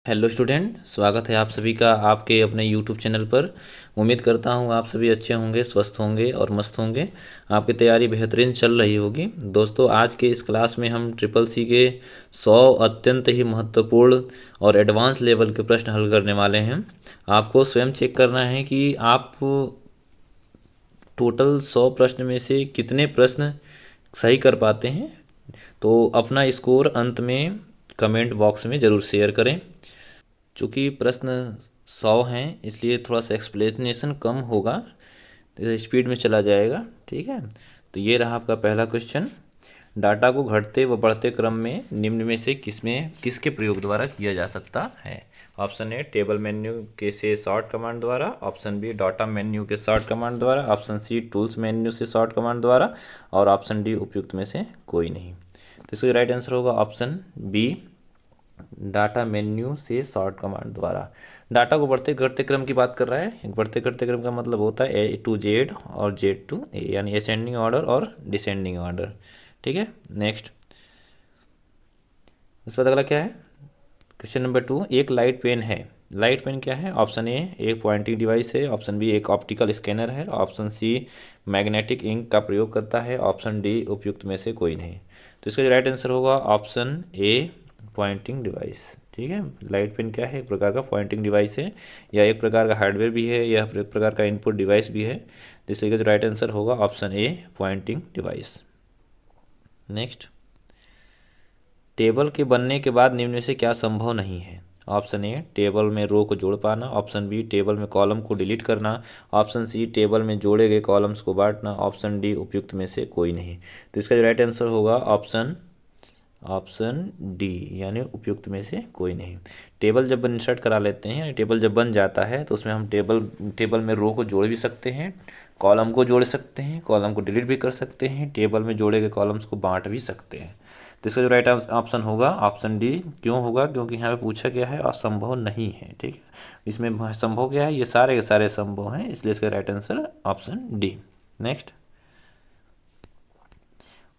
Hello student, स्वागत है आप सभी का आपके अपने यूट्यूब चैनल पर। उम्मीद करता हूँ आप सभी अच्छे होंगे, स्वस्थ होंगे और मस्त होंगे। आपकी तैयारी बेहतरीन चल रही होगी। दोस्तों, आज के इस क्लास में हम ट्रिपल सी के 100 अत्यंत ही महत्वपूर्ण और एडवांस लेवल के प्रश्न हल करने वाले हैं। आपको स्वयं चेक करना है कि आप टोटल 100 प्रश्न में से कितने प्रश्न सही कर पाते हैं। तो अपना स्कोर अंत में कमेंट बॉक्स में ज़रूर शेयर करें। चूँकि प्रश्न 100 हैं, इसलिए थोड़ा सा एक्सप्लेनेशन कम होगा, तो स्पीड में चला जाएगा। ठीक है, तो ये रहा आपका पहला क्वेश्चन। डाटा को घटते व बढ़ते क्रम में निम्न में से किसके प्रयोग द्वारा किया जा सकता है। ऑप्शन ए टेबल मेन्यू के से सॉर्ट कमांड द्वारा, ऑप्शन बी डाटा मेन्यू के सॉर्ट कमांड द्वारा, ऑप्शन सी टूल्स मेन्यू से सॉर्ट कमांड द्वारा और ऑप्शन डी उपयुक्त में से कोई नहीं। तो इसका राइट आंसर होगा ऑप्शन बी, डाटा मेन्यू से सॉर्ट कमांड द्वारा। डाटा को बढ़ते घटते क्रम की बात कर रहा है। बढ़ते घटते क्रम का मतलब होता है ए टू जेड और जेड टू ए, यानी असेंडिंग ऑर्डर और डिसेंडिंग ऑर्डर। ठीक है, नेक्स्ट। उसके बाद अगला क्या है, क्वेश्चन नंबर 2। एक लाइट पेन है। लाइट पेन क्या है? ऑप्शन ए एक पॉइंटिंग डिवाइस है, ऑप्शन बी एक ऑप्टिकल स्कैनर है, ऑप्शन सी मैग्नेटिक इंक का प्रयोग करता है, ऑप्शन डी उपयुक्त में से कोई नहीं। तो इसका जो राइट आंसर होगा ऑप्शन ए, पॉइंटिंग डिवाइस। ठीक है, लाइट पेन क्या है? एक प्रकार का पॉइंटिंग डिवाइस है, या एक प्रकार का हार्डवेयर भी है, या एक प्रकार का इनपुट डिवाइस भी है। तो इसका जो राइट आंसर होगा ऑप्शन ए, पॉइंटिंग डिवाइस। नेक्स्ट। टेबल के बनने के बाद निम्न में से क्या संभव नहीं है। ऑप्शन ए टेबल में रो को जोड़ पाना, ऑप्शन बी टेबल में कॉलम को डिलीट करना, ऑप्शन सी टेबल में जोड़े गए कॉलम्स को बांटना, ऑप्शन डी उपयुक्त में से कोई नहीं। तो इसका जो राइट आंसर होगा ऑप्शन ऑप्शन डी, यानी उपयुक्त में से कोई नहीं। टेबल जब इंसर्ट करा लेते हैं, टेबल जब बन जाता है, तो उसमें हम टेबल में रो को जोड़ भी सकते हैं, कॉलम को जोड़ सकते हैं, कॉलम को डिलीट भी कर सकते हैं, टेबल में जोड़े गए कॉलम्स को बांट भी सकते हैं। तो इसका जो राइट ऑप्शन होगा ऑप्शन डी। क्यों होगा? क्योंकि यहाँ पे पूछा गया है असंभव नहीं है। ठीक है, इसमें संभव क्या है? ये सारे के सारे संभव हैं, इसलिए इसका right answer option D. Next.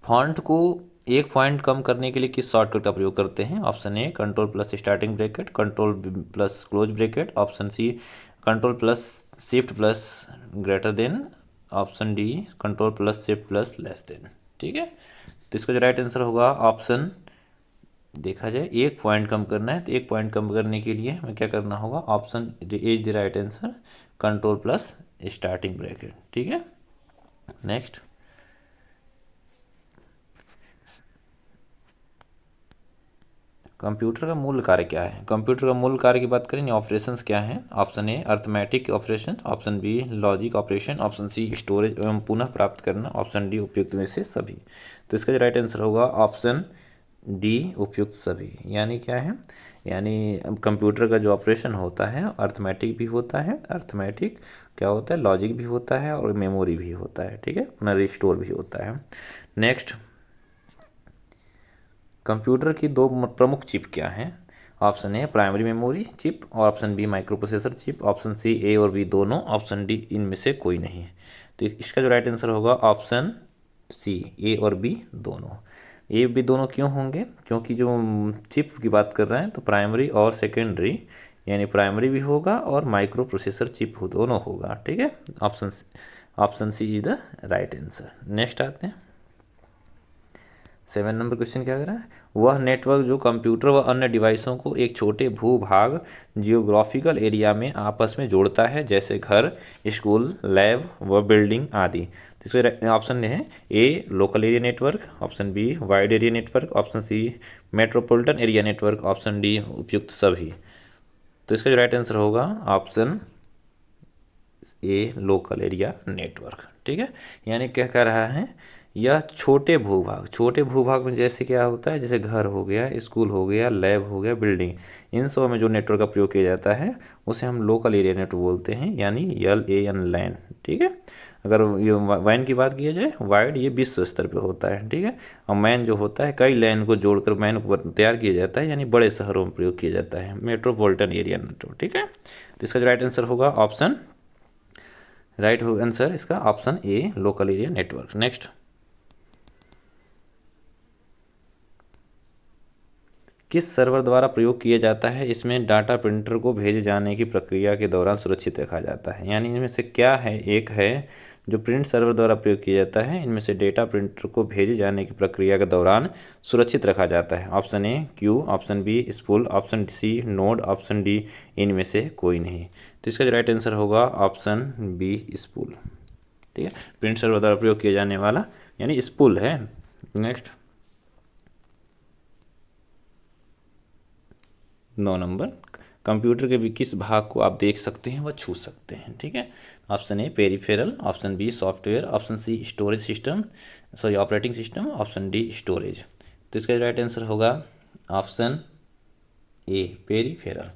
Font को एक पॉइंट कम करने के लिए किस शॉर्टकट का प्रयोग करते हैं? Option A control plus starting bracket, control plus close bracket, option C control plus shift plus greater than, option D control plus shift plus less than. ठीक है, तो इसका जो राइट आंसर होगा ऑप्शन, देखा जाए एक पॉइंट कम करना है, तो एक पॉइंट कम करने के लिए हमें क्या करना होगा? Option is the right answer, control plus starting bracket. ठीक है, नेक्स्ट। कंप्यूटर का मूल कार्य क्या है? कंप्यूटर का मूल कार्य की बात करें, ऑपरेशंस क्या हैं? Option A arithmetic operation, option B logic operation, option C storage एवं पुनः प्राप्त करना, ऑप्शन डी उपयुक्त में से सभी। तो इसका जो राइट आंसर होगा ऑप्शन डी, उपयुक्त सभी। यानी क्या है? यानी कंप्यूटर का जो ऑपरेशन होता है अर्थमेटिक भी होता है, अर्थमेटिक क्या होता है? लॉजिक भी होता है और मेमोरी भी होता है। ठीक है, पुनः रिस्टोर भी होता है। नेक्स्ट। कंप्यूटर की दो प्रमुख चिप क्या हैं? Option A primary memory chip और option B micro processor chip, option C A और बी दोनों, ऑप्शन डी इनमें से कोई नहीं है। तो इसका जो राइट आंसर होगा ऑप्शन सी, ए और बी दोनों। ए बी दोनों क्यों होंगे? क्योंकि जो चिप की बात कर रहे हैं, तो प्राइमरी और सेकेंडरी, यानी प्राइमरी भी होगा और माइक्रो प्रोसेसर चिप दोनों होगा। ठीक है, option C is the right answer. Next आते हैं। 7 नंबर क्वेश्चन क्या कर रहा है, वह नेटवर्क जो कंप्यूटर व अन्य डिवाइसों को एक छोटे भूभाग जियोग्राफिकल एरिया में आपस में जोड़ता है, जैसे घर, स्कूल, लैब व बिल्डिंग आदि। तो इसके ऑप्शन है A local area network, option B wide area network, option C metropolitan area network, option D उपयुक्त सभी। तो इसका जो राइट आंसर होगा option A local area network. ठीक है, यानी क्या कह रहा है, यह छोटे भूभाग, छोटे भूभाग में जैसे क्या होता है, जैसे घर हो गया, स्कूल हो गया, लैब हो गया, बिल्डिंग, इन सब में जो नेटवर्क का प्रयोग किया जाता है उसे हम लोकल एरिया नेटवर्क बोलते हैं, यानी LAN लैन। ठीक है, अगर ये वैन की बात की जाए, वाइड ये विश्व स्तर पे होता है। ठीक है, और मैन जो होता है कई लैन को जोड़कर मैन को तैयार किया जाता है, यानी बड़े शहरों में प्रयोग किया जाता है, मेट्रोपॉलिटन एरिया नेटवर्क। ठीक है, तो इसका जो राइट आंसर होगा ऑप्शन, राइट आंसर इसका option A local area network. Next. किस सर्वर द्वारा प्रयोग किया जाता है? इसमें डाटा प्रिंटर को भेजे जाने की प्रक्रिया के दौरान सुरक्षित रखा जाता है। यानी इनमें से क्या है? एक है जो प्रिंट सर्वर द्वारा प्रयोग किया जाता है, इनमें से डेटा प्रिंटर को भेजे जाने की प्रक्रिया के दौरान सुरक्षित रखा जाता है। Option A queue, option B spool, option C node, option D इनमें से कोई नहीं। तो इसका जो राइट आंसर होगा ऑप्शन बी स्पूल। ठीक है, प्रिंट सर्वर द्वारा प्रयोग किया जाने वाला यानी स्पूल है। नेक्स्ट 9 नंबर, कंप्यूटर के भी किस भाग को आप देख सकते हैं व छू सकते हैं? ठीक है, option A peripheral, option B software, option C storage system sorry operating system, option D storage. तो इसका राइट आंसर होगा ऑप्शन ए पेरिफेरल।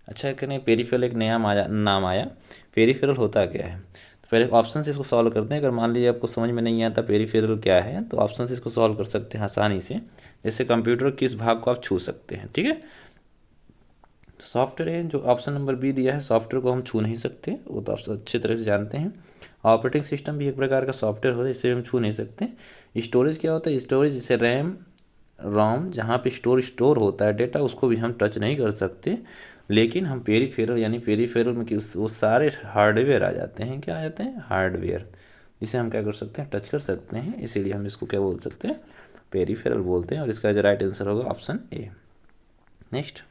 अच्छा करें, पेरिफेरल एक नया नाम आया। पेरिफेरल होता क्या है? तो पहले ऑप्शन से इसको सॉल्व करते हैं। अगर मान लीजिए आपको समझ में नहीं आता पेरिफेरल क्या है, तो ऑप्शन से इसको सॉल्व कर सकते हैं आसानी से। जैसे कंप्यूटर किस भाग को आप छू सकते हैं? ठीक है, तो सॉफ्टवेयर है जो ऑप्शन नंबर बी दिया है, सॉफ्टवेयर को हम छू नहीं सकते, वो तो आप अच्छी तरह से जानते हैं। ऑपरेटिंग सिस्टम भी एक प्रकार का सॉफ्टवेयर होता है, इसे हम छू नहीं सकते। स्टोरेज क्या होता है? स्टोरेज जैसे रैम रोम, जहाँ पे स्टोर होता है डेटा, उसको भी हम टच नहीं कर सकते। लेकिन हम पेरिफेरल यानी पेरिफेरल में वो सारे हार्डवेयर आ जाते हैं। क्या आ जाते हैं? हार्डवेयर, इसे हम क्या कर सकते हैं? टच कर सकते हैं। इसीलिए हम इसको क्या बोल सकते हैं? पेरिफेरल बोलते हैं। और इसका जो राइट आंसर होगा ऑप्शन ए। नेक्स्ट,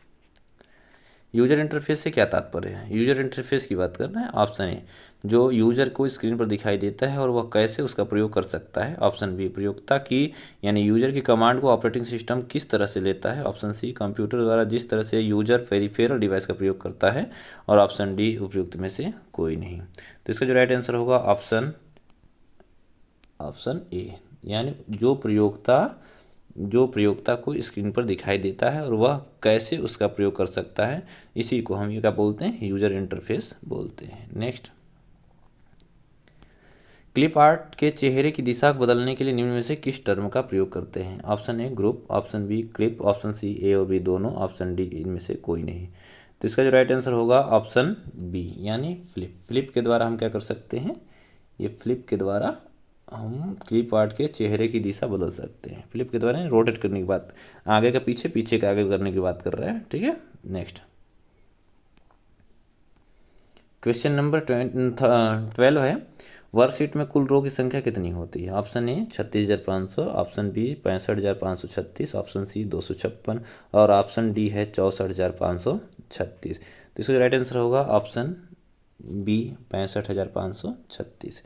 यूजर इंटरफेस से क्या तात्पर्य है? यूजर इंटरफेस की बात कर रहे हैं। ऑप्शन ए जो यूजर को स्क्रीन पर दिखाई देता है और वह कैसे उसका प्रयोग कर सकता है। ऑप्शन बी प्रयोगता की यानी यूजर की कमांड को ऑपरेटिंग सिस्टम किस तरह से लेता है। ऑप्शन सी कंप्यूटर द्वारा जिस तरह से यूजर पेरिफेरल डिवाइस का प्रयोग करता है। और ऑप्शन डी उपयुक्त में से कोई नहीं। तो इसका जो राइट आंसर होगा ऑप्शन ए, यानी जो प्रयोक्ता को स्क्रीन पर दिखाई देता है और वह कैसे उसका प्रयोग कर सकता है, इसी को हम ये क्या बोलते हैं? यूजर इंटरफेस बोलते हैं। नेक्स्ट, क्लिप आर्ट के चेहरे की दिशा को बदलने के लिए निम्न में से किस टर्म का प्रयोग करते हैं? Option A group, option B clip, option C A और बी दोनों, ऑप्शन डी इनमें से कोई नहीं। तो इसका जो राइट आंसर होगा ऑप्शन बी यानी फ्लिप। फ्लिप के द्वारा हम क्या कर सकते हैं? ये फ्लिप के द्वारा हम क्लिप आर्ट के चेहरे की दिशा बदल सकते हैं। फ्लिप के द्वारा रोटेट करने की बात, आगे का पीछे, पीछे का आगे करने की बात कर रहे हैं। ठीक है, नेक्स्ट क्वेश्चन नंबर 12 है, वर्कशीट में कुल रो की संख्या कितनी होती है? Option A 36,500, option B 65,536, option C 256 और ऑप्शन डी है 64,536। तो इसका राइट आंसर होगा ऑप्शन बी 65,536।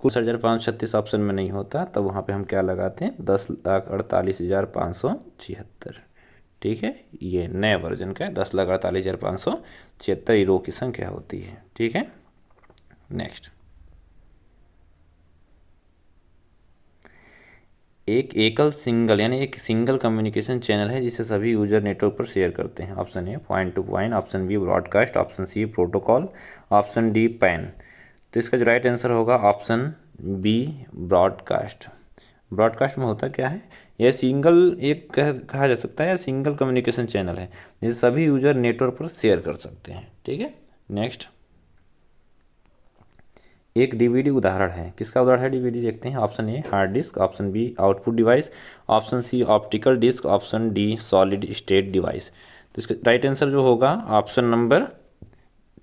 कुल 65,536 ऑप्शन में नहीं होता, तब वहाँ पे हम क्या लगाते हैं? 10,48,576। ठीक है, ये नए वर्जन का 10,48,576 रो की संख्या होती है। ठीक है, नेक्स्ट, एक एकल सिंगल यानी एक सिंगल कम्युनिकेशन चैनल है जिसे सभी यूजर नेटवर्क पर शेयर करते हैं। Option A point to point, option B broadcast, option C protocol, option D PAN. तो इसका जो राइट आंसर होगा ऑप्शन बी ब्रॉडकास्ट। ब्रॉडकास्ट में होता क्या है? यह सिंगल एक कहा जा सकता है, या सिंगल कम्युनिकेशन चैनल है जिसे सभी यूजर नेटवर्क पर शेयर कर सकते हैं। ठीक है, नेक्स्ट, एक डीवीडी उदाहरण है। किसका उदाहरण है डीवीडी? देखते हैं। Option A hard disk, option B output device, option C optical disk, option D solid state device. तो इसका राइट आंसर जो होगा option number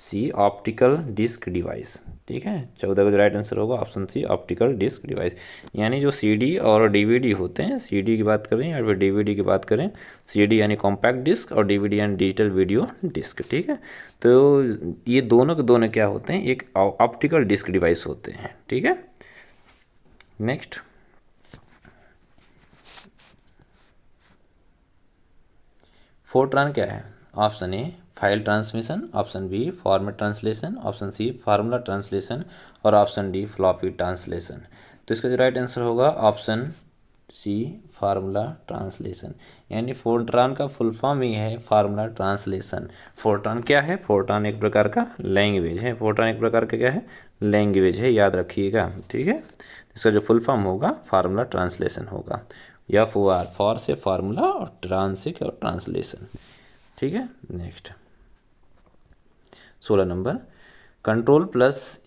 C optical disk device. ठीक है, 14 का जो राइट आंसर होगा option C optical disk device. यानी जो सीडी और डीवीडी होते हैं, सीडी की बात करें या फिर डीवीडी की बात करें, सीडी यानी कॉम्पैक्ट डिस्क और डीवीडी यानी डिजिटल वीडियो डिस्क। ठीक है, तो ये दोनों के दोनों क्या होते हैं? एक ऑप्टिकल डिस्क डिवाइस होते हैं। ठीक है, नेक्स्ट, फोर्ट्रान क्या है? Option A file transmission, option B format translation, option C formula translation और ऑप्शन डी फ्लॉपी ट्रांसलेशन। तो इसका जो राइट आंसर होगा ऑप्शन सी फार्मूला ट्रांसलेशन। यानी फोर्ट्रान का फुल फॉर्म ही है फार्मूला ट्रांसलेशन। फोर्ट्रान क्या है? फोर्ट्रान एक प्रकार का लैंग्वेज है। फोर्ट्रान एक प्रकार का क्या है? लैंग्वेज है, याद रखिएगा। ठीक है, इसका जो फुल फॉर्म होगा फार्मूला ट्रांसलेशन होगा। या फॉर से फार्मूला और ट्रांस से क्या? ट्रांसलेशन। ठीक है, next 16 number, control plus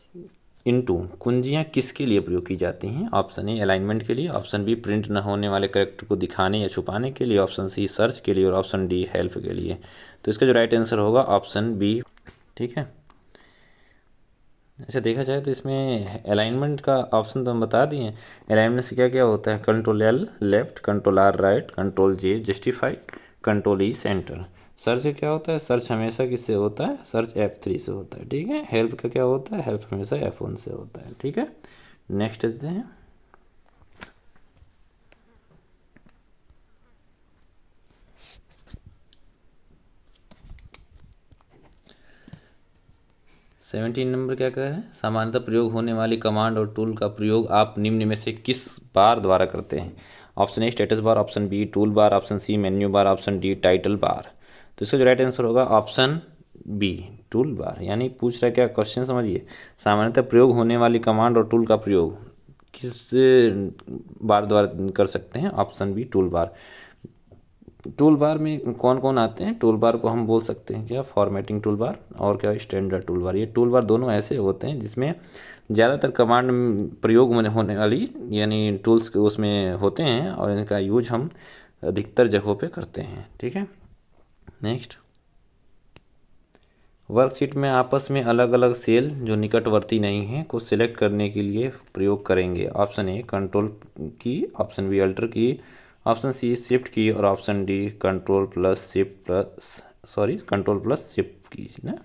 into कुंजियाँ किसके लिए प्रयोग की जाती हैं? ऑप्शन ए अलाइनमेंट के लिए, ऑप्शन बी प्रिंट न होने वाले कैरेक्टर को दिखाने या छुपाने के लिए, ऑप्शन सी सर्च के लिए और ऑप्शन डी हेल्प के लिए। तो इसका जो राइट आंसर होगा ऑप्शन बी। ठीक है, अच्छा देखा जाए तो इसमें अलाइनमेंट का ऑप्शन तो हम बता दिए। अलाइनमेंट से क्या क्या होता है? Control L left, control R right, control J justify, control E centre. Search का क्या होता है? सर्च हमेशा किससे होता है? सर्च F3 से होता है। ठीक है, हेल्प का क्या होता है? हेल्प हमेशा F1 से होता है। ठीक है, नेक्स्ट देखते हैं। सेवनटीन नंबर क्या कह रहे हैं? सामान्यतः प्रयोग होने वाली कमांड और टूल का प्रयोग आप निम्न में से किस बार द्वारा करते हैं? Option A status bar, option B tool bar, option C menu bar, option D title bar. तो इसका जो राइट आंसर होगा ऑप्शन बी टूल बार। यानी पूछ रहा है क्या क्वेश्चन समझिए, सामान्यतः प्रयोग होने वाली कमांड और टूल का प्रयोग किस बार द्वारा कर सकते हैं? Option B tool bar. Tool bar में कौन कौन आते हैं? टूल बार को हम बोल सकते हैं क्या? फॉर्मेटिंग टूल बार और क्या स्टैंडर्ड टूल बार। ये टूल बार दोनों ऐसे होते हैं जिसमें ज़्यादातर कमांड प्रयोग में होने वाली यानी टूल्स उसमें होते हैं और इनका यूज हम अधिकतर जगहों पे करते हैं। ठीक है, नेक्स्ट। वर्कशीट में आपस में अलग अलग सेल जो निकटवर्ती नहीं हैं को सिलेक्ट करने के लिए प्रयोग करेंगे। ऑप्शन ए कंट्रोल की, ऑप्शन बी अल्टर की, ऑप्शन सी शिफ्ट की और option D control plus shift की ना।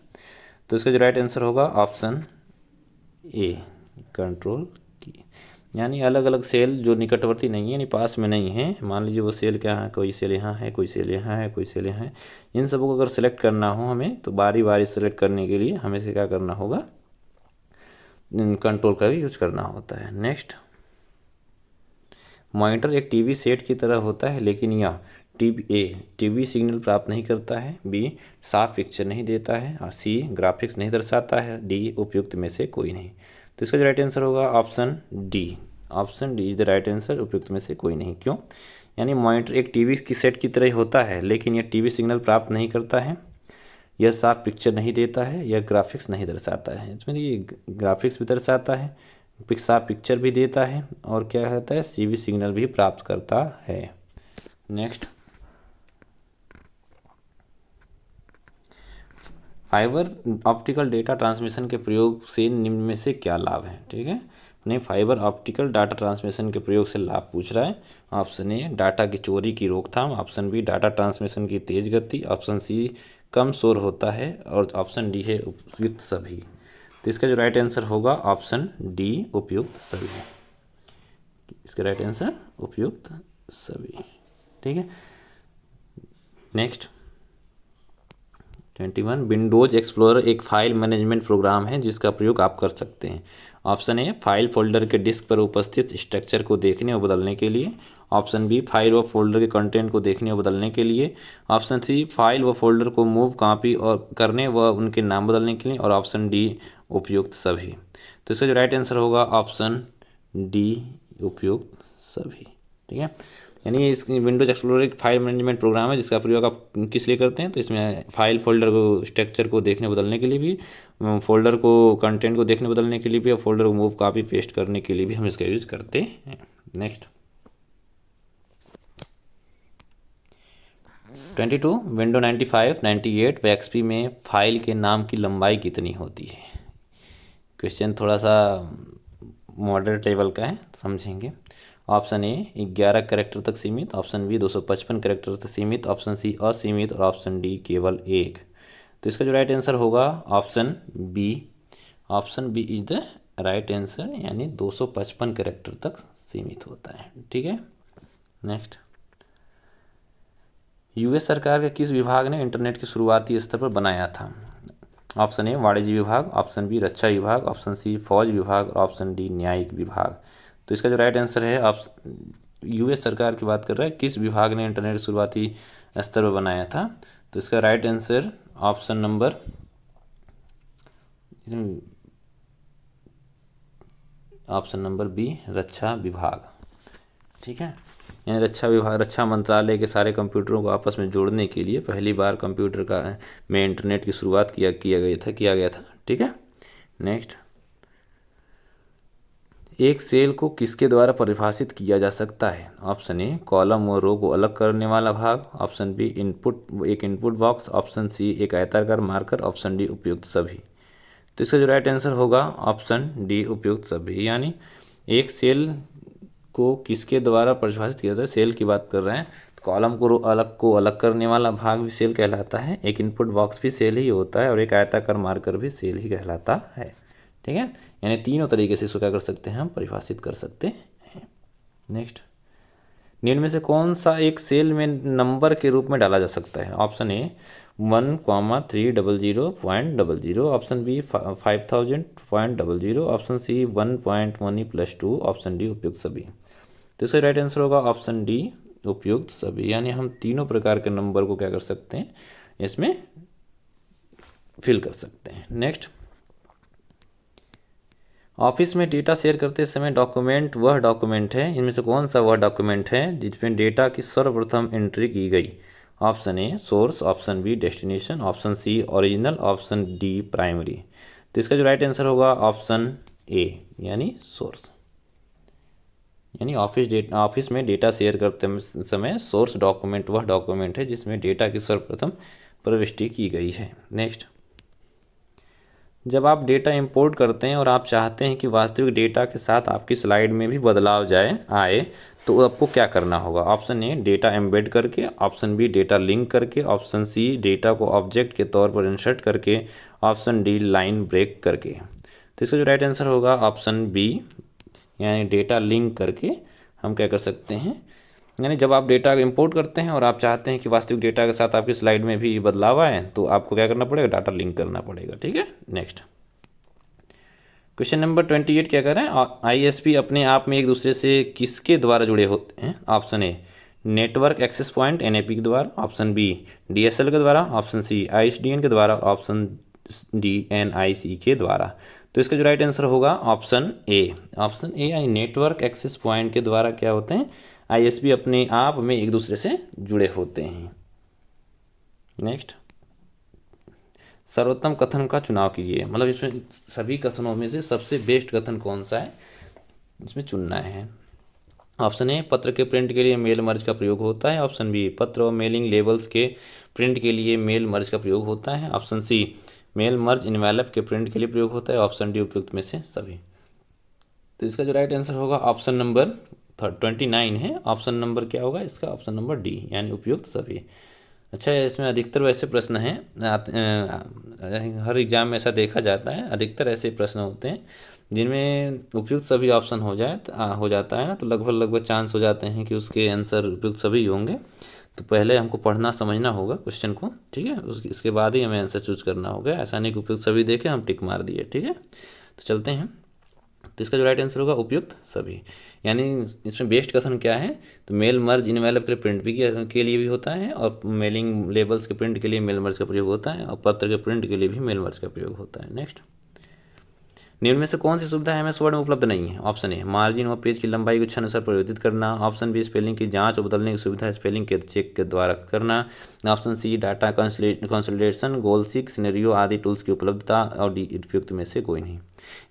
तो इसका जो राइट आंसर होगा ऑप्शन ए कंट्रोल की। यानी अलग अलग सेल जो निकटवर्ती नहीं है यानी पास में नहीं है, मान लीजिए वो सेल क्या है, कोई सेल यहाँ है, कोई सेल यहाँ है, कोई सेल यहाँ है, इन सबको अगर सेलेक्ट करना हो हमें तो बारी बारी सेलेक्ट करने के लिए हमें से क्या करना होगा? कंट्रोल का भी यूज करना होता है। नेक्स्ट, मॉनिटर एक टीवी सेट की तरह होता है लेकिन यह टीवी सिग्नल प्राप्त नहीं करता है, बी साफ पिक्चर नहीं देता है और सी ग्राफिक्स नहीं दर्शाता है, डी उपयुक्त में से कोई नहीं। तो इसका जो राइट आंसर होगा option D. Option D is the right answer, उपयुक्त में से कोई नहीं। क्यों? यानी मॉनिटर एक टीवी की सेट की तरह होता है लेकिन यह टीवी सिग्नल प्राप्त नहीं करता है, यह साफ पिक्चर नहीं देता है, यह ग्राफिक्स नहीं दर्शाता है। इसमें ये ग्राफिक्स भी दर्शाता है, साफ पिक्चर भी देता है और क्या कहता है? टीवी सिग्नल भी प्राप्त करता है। Next, fibre optical data transmission के प्रयोग से निम्न में से क्या लाभ है? ठीक है, नहीं फाइबर ऑप्टिकल डाटा ट्रांसमिशन के प्रयोग से लाभ पूछ रहा है। ऑप्शन ए डाटा की चोरी की रोकथाम, ऑप्शन बी डाटा ट्रांसमिशन की तेज गति, ऑप्शन सी कम शोर होता है और ऑप्शन डी है उपयुक्त सभी। तो इसका जो राइट आंसर होगा ऑप्शन डी उपयुक्त सभी। इसका राइट आंसर उपयुक्त सभी। ठीक है, नेक्स्ट 21 विंडोज एक्सप्लोरर एक फाइल मैनेजमेंट प्रोग्राम है जिसका प्रयोग आप कर सकते हैं। ऑप्शन ए फाइल फोल्डर के डिस्क पर उपस्थित स्ट्रक्चर को देखने और बदलने के लिए, ऑप्शन बी फाइल व फोल्डर के कंटेंट को देखने और बदलने के लिए, ऑप्शन सी फाइल व फोल्डर को मूव कॉपी और करने व उनके नाम बदलने के लिए और ऑप्शन डी उपयुक्त सभी। तो इसका जो राइट आंसर होगा ऑप्शन डी उपयुक्त सभी। ठीक है, यानी इस विंडोज एक्सप्लोरर एक फाइल मैनेजमेंट प्रोग्राम है जिसका प्रयोग आप किस लिए करते हैं? तो इसमें फाइल फोल्डर को स्ट्रक्चर को देखने बदलने के लिए भी, फोल्डर को कंटेंट को देखने बदलने के लिए भी और फोल्डर को मूव कॉपी पेस्ट करने के लिए भी हम इसका यूज करते हैं। नेक्स्ट 22 विंडो 95 98 व एक्सपी में फाइल के नाम की लंबाई कितनी होती है? क्वेश्चन थोड़ा सा मॉडरेट लेवल का है, समझेंगे। ऑप्शन ए 11 कैरेक्टर तक सीमित, ऑप्शन बी 255 कैरेक्टर तक सीमित, ऑप्शन सी असीमित और ऑप्शन डी केवल 1। तो इसका जो राइट आंसर होगा option B. Option B is the right answer, यानी 255 कैरेक्टर तक सीमित होता है। ठीक है, नेक्स्ट यूएस सरकार के किस विभाग ने इंटरनेट के शुरुआती स्तर पर बनाया था? ऑप्शन ए वाणिज्य विभाग, ऑप्शन बी रक्षा विभाग, ऑप्शन सी फौज विभाग और ऑप्शन डी न्यायिक विभाग। तो इसका जो राइट आंसर है ऑप्शन यूएस सरकार की बात कर रहा है किस विभाग ने इंटरनेट शुरुआती स्तर पर बनाया था। तो इसका right answer option number B रक्षा विभाग। ठीक है, यानी रक्षा विभाग रक्षा मंत्रालय के सारे कंप्यूटरों को आपस में जोड़ने के लिए पहली बार कंप्यूटर का में इंटरनेट की शुरुआत किया गया था। ठीक है, नेक्स्ट एक सेल को किसके द्वारा परिभाषित किया जा सकता है? ऑप्शन ए कॉलम और रो को अलग करने वाला भाग, ऑप्शन बी एक इनपुट बॉक्स, ऑप्शन सी एक आयताकार मार्कर, ऑप्शन डी उपयुक्त सभी। तो इसका जो राइट आंसर होगा ऑप्शन डी उपयुक्त सभी। यानी एक सेल को किसके द्वारा परिभाषित किया जाता है? सेल की बात कर रहे हैं तो कॉलम को अलग करने वाला भाग भी सेल कहलाता है, एक इनपुट बॉक्स भी सेल ही होता है और एक आयताकार मार्कर भी सेल ही कहलाता है। ठीक है, यानी तीनों तरीके से इसको क्या कर सकते हैं, हम परिभाषित कर सकते हैं। नेक्स्ट, निम्न में से कौन सा एक सेल में नंबर के रूप में डाला जा सकता है? Option A 1,300.00, option B 5,000.00, option C 1.1 + 2, option D उपयुक्त सभी। तो इसका राइट आंसर होगा ऑप्शन डी उपयुक्त सभी। यानी हम तीनों प्रकार के नंबर को क्या कर सकते हैं, इसमें फिल कर सकते हैं। नेक्स्ट, ऑफिस में डेटा शेयर करते समय डॉक्यूमेंट वह डॉक्यूमेंट है, इनमें से कौन सा वह डॉक्यूमेंट है जिसमें डेटा की सर्वप्रथम एंट्री की गई? Option A source, option B destination, option C original, option D primary. तो इसका जो राइट आंसर होगा ऑप्शन ए यानी सोर्स। यानी ऑफिस में डेटा शेयर करते समय सोर्स डॉक्यूमेंट वह डॉक्यूमेंट है जिसमें डेटा की सर्वप्रथम प्रविष्टि की गई है। नेक्स्ट, जब आप डेटा इंपोर्ट करते हैं और आप चाहते हैं कि वास्तविक डेटा के साथ आपकी स्लाइड में भी बदलाव आए तो आपको क्या करना होगा? ऑप्शन ए डेटा एम्बेड करके, ऑप्शन बी डेटा लिंक करके, ऑप्शन सी डेटा को ऑब्जेक्ट के तौर पर इंसर्ट करके, ऑप्शन डी लाइन ब्रेक करके। तो इसका जो राइट आंसर होगा ऑप्शन बी यानी डेटा लिंक करके हम क्या कर सकते हैं, यानी जब आप डेटा इंपोर्ट करते हैं और आप चाहते हैं कि वास्तविक डेटा के साथ आपकी स्लाइड में भी बदलाव आए तो आपको क्या करना पड़ेगा, डाटा लिंक करना पड़ेगा। ठीक है, नेक्स्ट क्वेश्चन नंबर 28 क्या कर रहे हैं, आईएसपी अपने आप में एक दूसरे से किसके द्वारा जुड़े होते हैं? Option A network access point NAP के द्वारा, ऑप्शन बी डीएसएल के द्वारा, ऑप्शन सी आईएसडीएन के द्वारा, ऑप्शन डी एनआईसी के द्वारा। तो इसका जो राइट आंसर होगा ऑप्शन ए यानी नेटवर्क एक्सेस पॉइंट के द्वारा क्या होते हैं, आईएसपी अपने आप में एक दूसरे से जुड़े होते हैं। नेक्स्ट, सर्वोत्तम कथन का चुनाव कीजिए, मतलब इसमें सभी कथनों में से सबसे बेस्ट कथन कौन सा है इसमें चुनना है। ऑप्शन ए पत्र के प्रिंट के लिए मेल मर्ज का प्रयोग होता है, ऑप्शन बी पत्र और मेलिंग लेबल्स के प्रिंट के लिए मेल मर्ज का प्रयोग होता है, option C mail merge envelope के प्रिंट के लिए प्रयोग होता है, ऑप्शन डी उपयुक्त में से सभी। तो इसका जो राइट आंसर होगा ऑप्शन नंबर 29 है। ऑप्शन नंबर क्या होगा इसका, ऑप्शन नंबर डी यानी उपयुक्त सभी। अच्छा, इसमें अधिकतर वैसे प्रश्न हैं, हर एग्जाम में ऐसा देखा जाता है, अधिकतर ऐसे प्रश्न होते हैं जिनमें उपयुक्त सभी ऑप्शन हो जाता है ना, तो लगभग चांस हो जाते हैं कि उसके आंसर उपयुक्त सभी होंगे। तो पहले हमको पढ़ना समझना होगा क्वेश्चन को, ठीक है, इसके बाद ही हमें आंसर चूज करना होगा। ऐसा नहीं कि उपयुक्त सभी देखे हम टिक मार दिए। ठीक है, तो चलते हैं। तो इसका जो राइट आंसर होगा उपयुक्त सभी। यानी इसमें बेस्ट कथन क्या है, तो मेल मर्ज इनवेलप के प्रिंट भी के लिए भी होता है और मेलिंग लेबल्स के प्रिंट के लिए मेल मर्ज का प्रयोग होता है और पत्र के प्रिंट के लिए भी मेल मर्ज का प्रयोग होता है। नेक्स्ट, निम्न में से कौन सी सुविधा एमएस वर्ड में उपलब्ध नहीं है? ऑप्शन ए मार्जिन व पेज की लंबाई को इच्छानुसार परिवर्तित करना, ऑप्शन बी स्पेलिंग की जांच और बदलने की सुविधा स्पेलिंग के चेक के द्वारा करना, ऑप्शन सी डाटा कंसोलिडेशन, गोल सीक, सिनेरियो आदि टूल्स की उपलब्धता, और डी उपयुक्त में से कोई नहीं।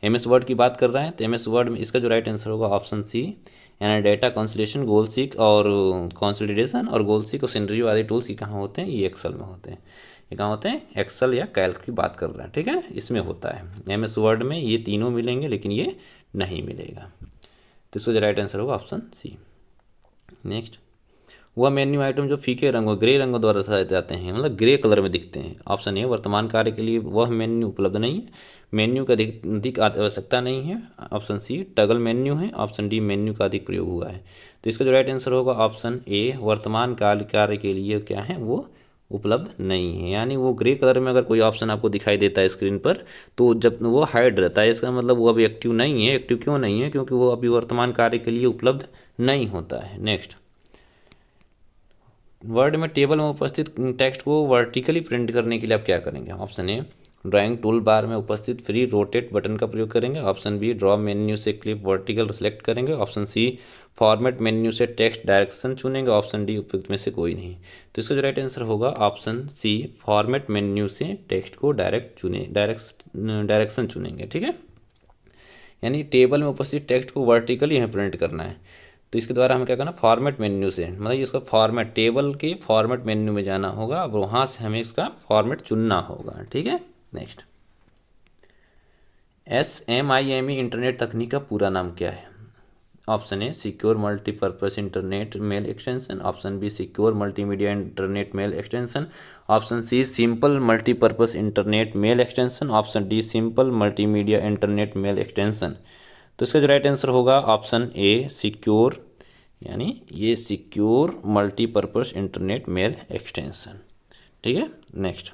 एमएस वर्ड की बात कर रहे हैं तो एमएस वर्ड में इसका जो राइट आंसर होगा ऑप्शन सी यानी डाटा कंसोलिडेशन, गोल सीक और कंसोलिडेशन और गोल सीक और सिनेरियो आदि टूल्स ये कहाँ होते हैं, ये एक्सेल में होते हैं। ये कहाँ होते हैं, एक्सेल या कैल्क की बात कर रहे हैं। ठीक है, इसमें होता है। एमएस वर्ड में ये तीनों मिलेंगे लेकिन ये नहीं मिलेगा। तो इसका जो राइट आंसर होगा ऑप्शन सी। नेक्स्ट, वह मेन्यू आइटम जो फीके रंगों ग्रे रंगों द्वारा दर्शाए जाते हैं, मतलब ग्रे कलर में दिखते हैं। ऑप्शन ए वर्तमान कार्य के लिए वह मेन्यू उपलब्ध नहीं है, मेन्यू का अधिक आवश्यकता नहीं है, ऑप्शन सी टगल मेन्यू है, ऑप्शन डी मेन्यू का अधिक प्रयोग हुआ है। तो इसका जो राइट आंसर होगा ऑप्शन ए वर्तमान कार्य के लिए क्या है, वो उपलब्ध नहीं है। यानी वो ग्रे कलर में अगर कोई ऑप्शन आपको दिखाई देता है स्क्रीन पर तो जब वो हाइड रहता है, इसका मतलब वो अभी एक्टिव नहीं है। एक्टिव क्यों नहीं है, क्योंकि वो अभी वर्तमान कार्य के लिए उपलब्ध नहीं होता है। नेक्स्ट, वर्ड में टेबल में उपस्थित टेक्स्ट को वर्टिकली प्रिंट करने के लिए आप क्या करेंगे? Option A drawing tool bar में उपस्थित फ्री रोटेट बटन का प्रयोग करेंगे, ऑप्शन बी ड्रॉ मेन्यू से क्लिप वर्टिकल सेलेक्ट करेंगे, ऑप्शन सी फॉर्मेट मेन्यू से टेक्स्ट डायरेक्शन चुनेंगे, ऑप्शन डी उपयुक्त में से कोई नहीं। तो इसका जो राइट आंसर होगा ऑप्शन सी फॉर्मेट मेन्यू से टेक्स्ट को डायरेक्शन चुनेंगे। ठीक है, यानी टेबल में उपस्थित टेक्स्ट को वर्टिकली हमें प्रिंट करना है, तो इसके द्वारा हमें क्या करना, फॉर्मेट मेन्यू से, मतलब इसका फॉर्मेट, टेबल के फॉर्मेट मेन्यू में जाना होगा, अब वहाँ से हमें इसका फॉर्मेट चुनना होगा। ठीक है, नेक्स्ट, SMIME इंटरनेट तकनीक का पूरा नाम क्या है? Option A secure multipurpose internet mail extension, option B secure multimedia internet mail extension, option C simple multipurpose internet mail extension, option D simple multimedia internet mail extension. तो इसका जो right answer होगा ऑप्शन ए सिक्योर, यानी ये secure multipurpose internet mail extension. ठीक है, next,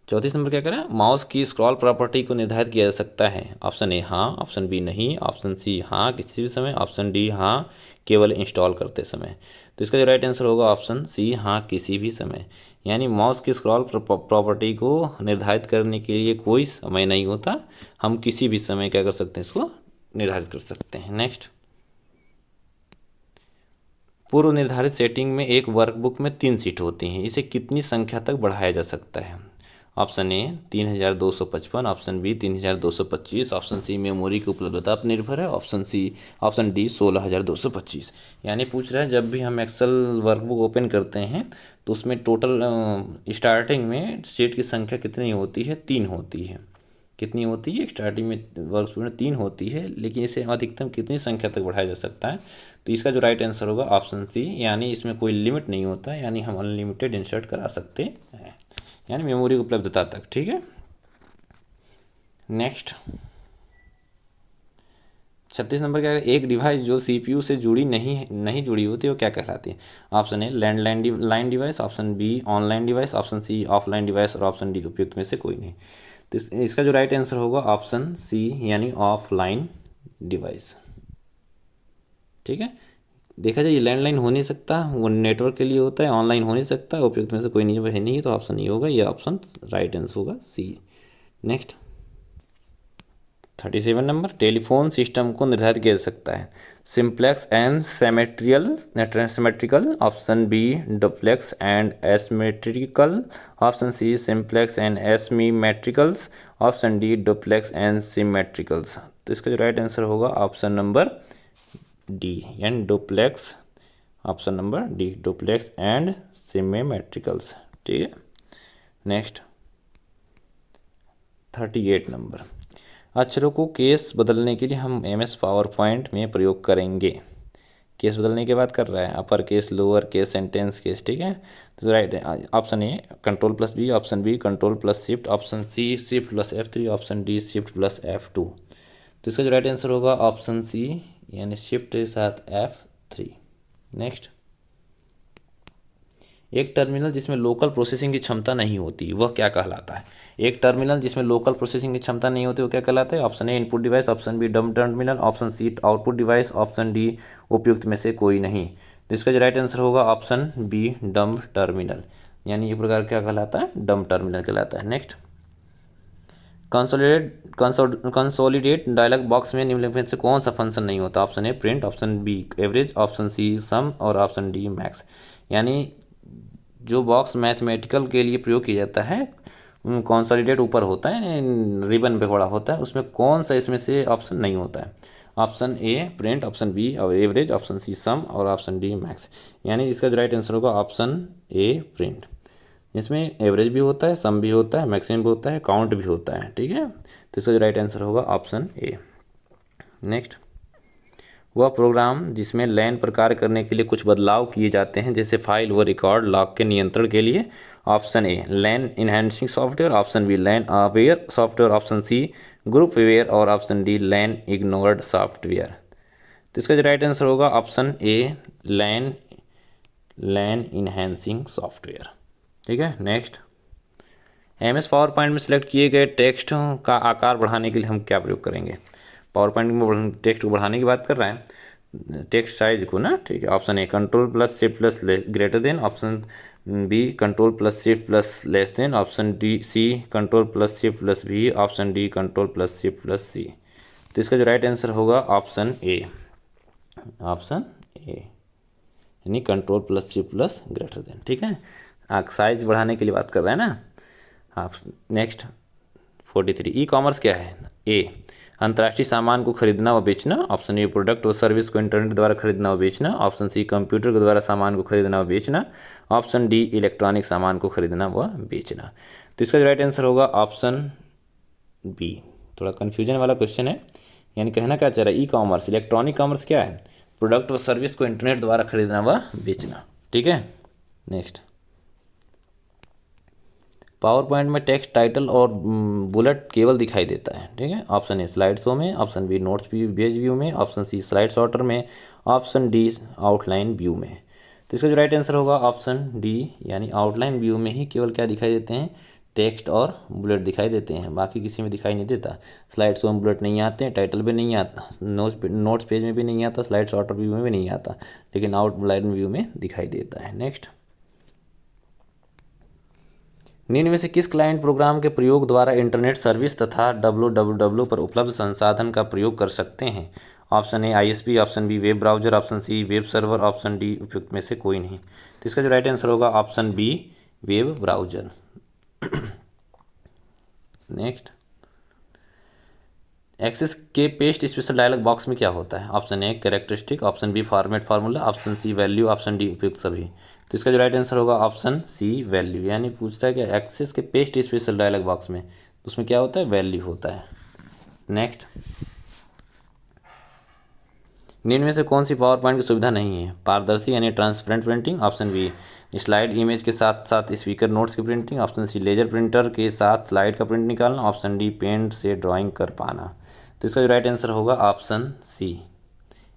34 number क्या करें, माउस की स्क्रॉल प्रॉपर्टी को निर्धारित किया जा सकता है? ऑप्शन ए हाँ, ऑप्शन बी नहीं, ऑप्शन सी हाँ किसी भी समय, ऑप्शन डी हाँ केवल इंस्टॉल करते समय। तो इसका जो राइट आंसर होगा ऑप्शन सी हाँ किसी भी समय, यानी माउस की स्क्रॉल प्रॉपर्टी को निर्धारित करने के लिए कोई समय नहीं होता, हम किसी भी समय क्या कर सकते हैं, इसको निर्धारित कर सकते हैं। नेक्स्ट, पूर्व निर्धारित सेटिंग में एक वर्कबुक में 3 सीट होती हैं, इसे कितनी संख्या तक बढ़ाया जा सकता है? Option A 3255, option B 3225, option C memory की उपलब्धता पर निर्भर है, ऑप्शन डी 16225। यानी पूछ रहा है जब भी हम एक्सेल वर्कबुक ओपन करते हैं तो उसमें टोटल स्टार्टिंग में सीट की संख्या कितनी होती है? 3 होती है। कितनी होती है? स्टार्टिंग में वर्कबुक में 3 होती है, लेकिन इसे अधिकतम कितनी संख्या तक बढ़ाया जा सकता है? तो इसका जो राइट आंसर होगा ऑप्शन सी, यानी इसमें कोई लिमिट नहीं होता, यानी हम अनलिमिटेड इंसर्ट करा सकते हैं, यानी मेमोरी उपलब्धता तक। ठीक है, नेक्स्ट, 36 नंबर क्या है, एक डिवाइस जो सीपीयू से जुड़ी नहीं जुड़ी होती वो क्या कहलाती है? Option A landline device, option B online device, option C offline device, और ऑप्शन डी उपयुक्त में से कोई नहीं। तो इसका जो राइट आंसर होगा ऑप्शन सी, यानी ऑफलाइन डिवाइस। ठीक है, देखा जाए ये लैंडलाइन हो नहीं सकता, वो नेटवर्क के लिए होता है, ऑनलाइन हो नहीं सकता, उपयुक्त में से कोई नहीं है नहीं, तो ऑप्शन ये होगा, ये ऑप्शन राइट आंसर होगा C. Next, 37 number, telephone system को निर्धारित किया जा सकता है? Simplex and symmetrical, option B duplex and asymmetrical, option C simplex and asymmetricals, option D duplex and symmetricals. तो इसका जो राइट आंसर होगा ऑप्शन नंबर डी, यानी duplex, option number D duplex and symmetricals. ठीक है, नेक्स्ट, 38 नंबर, अक्षरों को case बदलने के लिए हम MS पावर पॉइंट में प्रयोग करेंगे? केस बदलने की बात कर रहा है, upper case, lower case, sentence case. ठीक है, तो right option A control plus B, option B control plus shift, option C shift plus F3, option D shift plus F2। तो इसका जो राइट आंसर होगा ऑप्शन सी, यानी shift के साथ F3। नेक्स्ट, एक टर्मिनल जिसमें लोकल प्रोसेसिंग की क्षमता नहीं होती वह क्या कहलाता है? एक टर्मिनल जिसमें लोकल प्रोसेसिंग की क्षमता नहीं होती वो क्या कहलाता है? Option A input device, option B dumb terminal, option C output device, option D उपयुक्त में से कोई नहीं। तो इसका जो राइट आंसर होगा ऑप्शन बी डम टर्मिनल, यानी ये प्रकार क्या कहलाता है? डम टर्मिनल कहलाता है। नेक्स्ट, कंसोलिडेट डायलॉग बॉक्स में निम्नलिखित में से कौन सा फंक्शन नहीं होता? Option A print, option B average, option C sum, और ऑप्शन डी मैक्स। यानी जो बॉक्स मैथमेटिकल के लिए प्रयोग किया जाता है, कंसोलिडेट ऊपर होता है, रिबन पे बड़ा होता है, उसमें कौन सा इसमें से ऑप्शन नहीं होता है? Option A print, option B average, option C sum, और ऑप्शन डी मैक्स। यानी इसका जो राइट आंसर होगा ऑप्शन ए प्रिंट। इसमें एवरेज भी होता है, सम भी होता है, मैक्सिमम भी होता है, काउंट भी होता है। ठीक है, तो इसका जो राइट आंसर होगा ऑप्शन ए। नेक्स्ट, वह प्रोग्राम जिसमें लैन पर कार्य करने के लिए कुछ बदलाव किए जाते हैं, जैसे फाइल व रिकॉर्ड लॉक के नियंत्रण के लिए? Option A LAN enhancing software, option B LAN aware software, option C group aware, और option D LAN ignored software. तो इसका जो राइट आंसर होगा option A LAN enhancing software. ठीक है, नेक्स्ट, MS पावर पॉइंट में सेलेक्ट किए गए टेक्स्ट का आकार बढ़ाने के लिए हम क्या प्रयोग करेंगे? पावर पॉइंट में टेक्स्ट को बढ़ाने की बात कर रहे हैं, टेक्स्ट साइज को ना। ठीक है, option A control plus shift plus greater than, option B control plus shift plus less than, option D C control plus shift plus B, option D control plus shift plus C. तो इसका जो right answer होगा option A, यानी control plus shift plus greater than. ठीक है, size बढ़ाने के लिए बात कर रहे हैं ना आप। नेक्स्ट, 43। ई कॉमर्स क्या है? ए अंतर्राष्ट्रीय सामान को खरीदना व बेचना, ऑप्शन ए प्रोडक्ट और सर्विस को इंटरनेट द्वारा खरीदना व बेचना, ऑप्शन सी कंप्यूटर के द्वारा सामान को खरीदना व बेचना, ऑप्शन डी इलेक्ट्रॉनिक सामान को खरीदना व बेचना। तो इसका जो राइट आंसर होगा ऑप्शन बी। थोड़ा कन्फ्यूजन वाला क्वेश्चन है, यानी कहना क्या चाह रहा है, ई कॉमर्स इलेक्ट्रॉनिक कॉमर्स क्या है? प्रोडक्ट व सर्विस को इंटरनेट द्वारा खरीदना व बेचना। ठीक है, नेक्स्ट। पावर पॉइंट में टेक्स्ट, टाइटल और बुलेट केवल दिखाई देता है। ठीक है, ऑप्शन ए स्लाइड शो में, option B notes page view में, ऑप्शन सी स्लाइड सॉर्टर में, ऑप्शन डी आउटलाइन व्यू में। तो इसका जो राइट आंसर होगा ऑप्शन डी, यानी आउटलाइन व्यू में ही केवल क्या दिखाई देते हैं? टेक्स्ट और बुलेट दिखाई देते हैं, बाकी किसी में दिखाई नहीं देता। स्लाइड शो में बुलेट नहीं आते हैं, टाइटल भी नहीं आता, नोट्स पेज में भी नहीं आता, स्लाइड सॉर्टर व्यू में भी नहीं आता, लेकिन आउटलाइन व्यू में दिखाई देता है। नेक्स्ट, निम्न में से किस क्लाइंट प्रोग्राम के प्रयोग द्वारा इंटरनेट सर्विस तथा www पर उपलब्ध संसाधन का प्रयोग कर सकते हैं? Option A ISP, option B web browser, option C web server, option D उपयुक्त में से कोई नहीं। तो इसका जो राइट आंसर होगा option B web browser. Next, Access के पेस्ट स्पेशल डायलॉग बॉक्स में क्या होता है? Option A characteristic, option B format formula, option C value, option D उपयुक्त सभी। तो इसका जो राइट आंसर होगा ऑप्शन सी वैल्यू, यानी पूछता है कि एक्सेस के पेस्ट स्पेशल डायलॉग बॉक्स में, उसमें क्या होता है? वैल्यू होता है। नेक्स्ट, निम्न में से कौन सी पावर पॉइंट की सुविधा नहीं है? पारदर्शी यानी transparent printing, option B slide image के साथ साथ स्पीकर नोट्स की printing, option C laser printer के साथ स्लाइड का प्रिंट निकालना, ऑप्शन डी पेंट से ड्राइंग कर पाना। तो इसका जो राइट आंसर होगा ऑप्शन सी,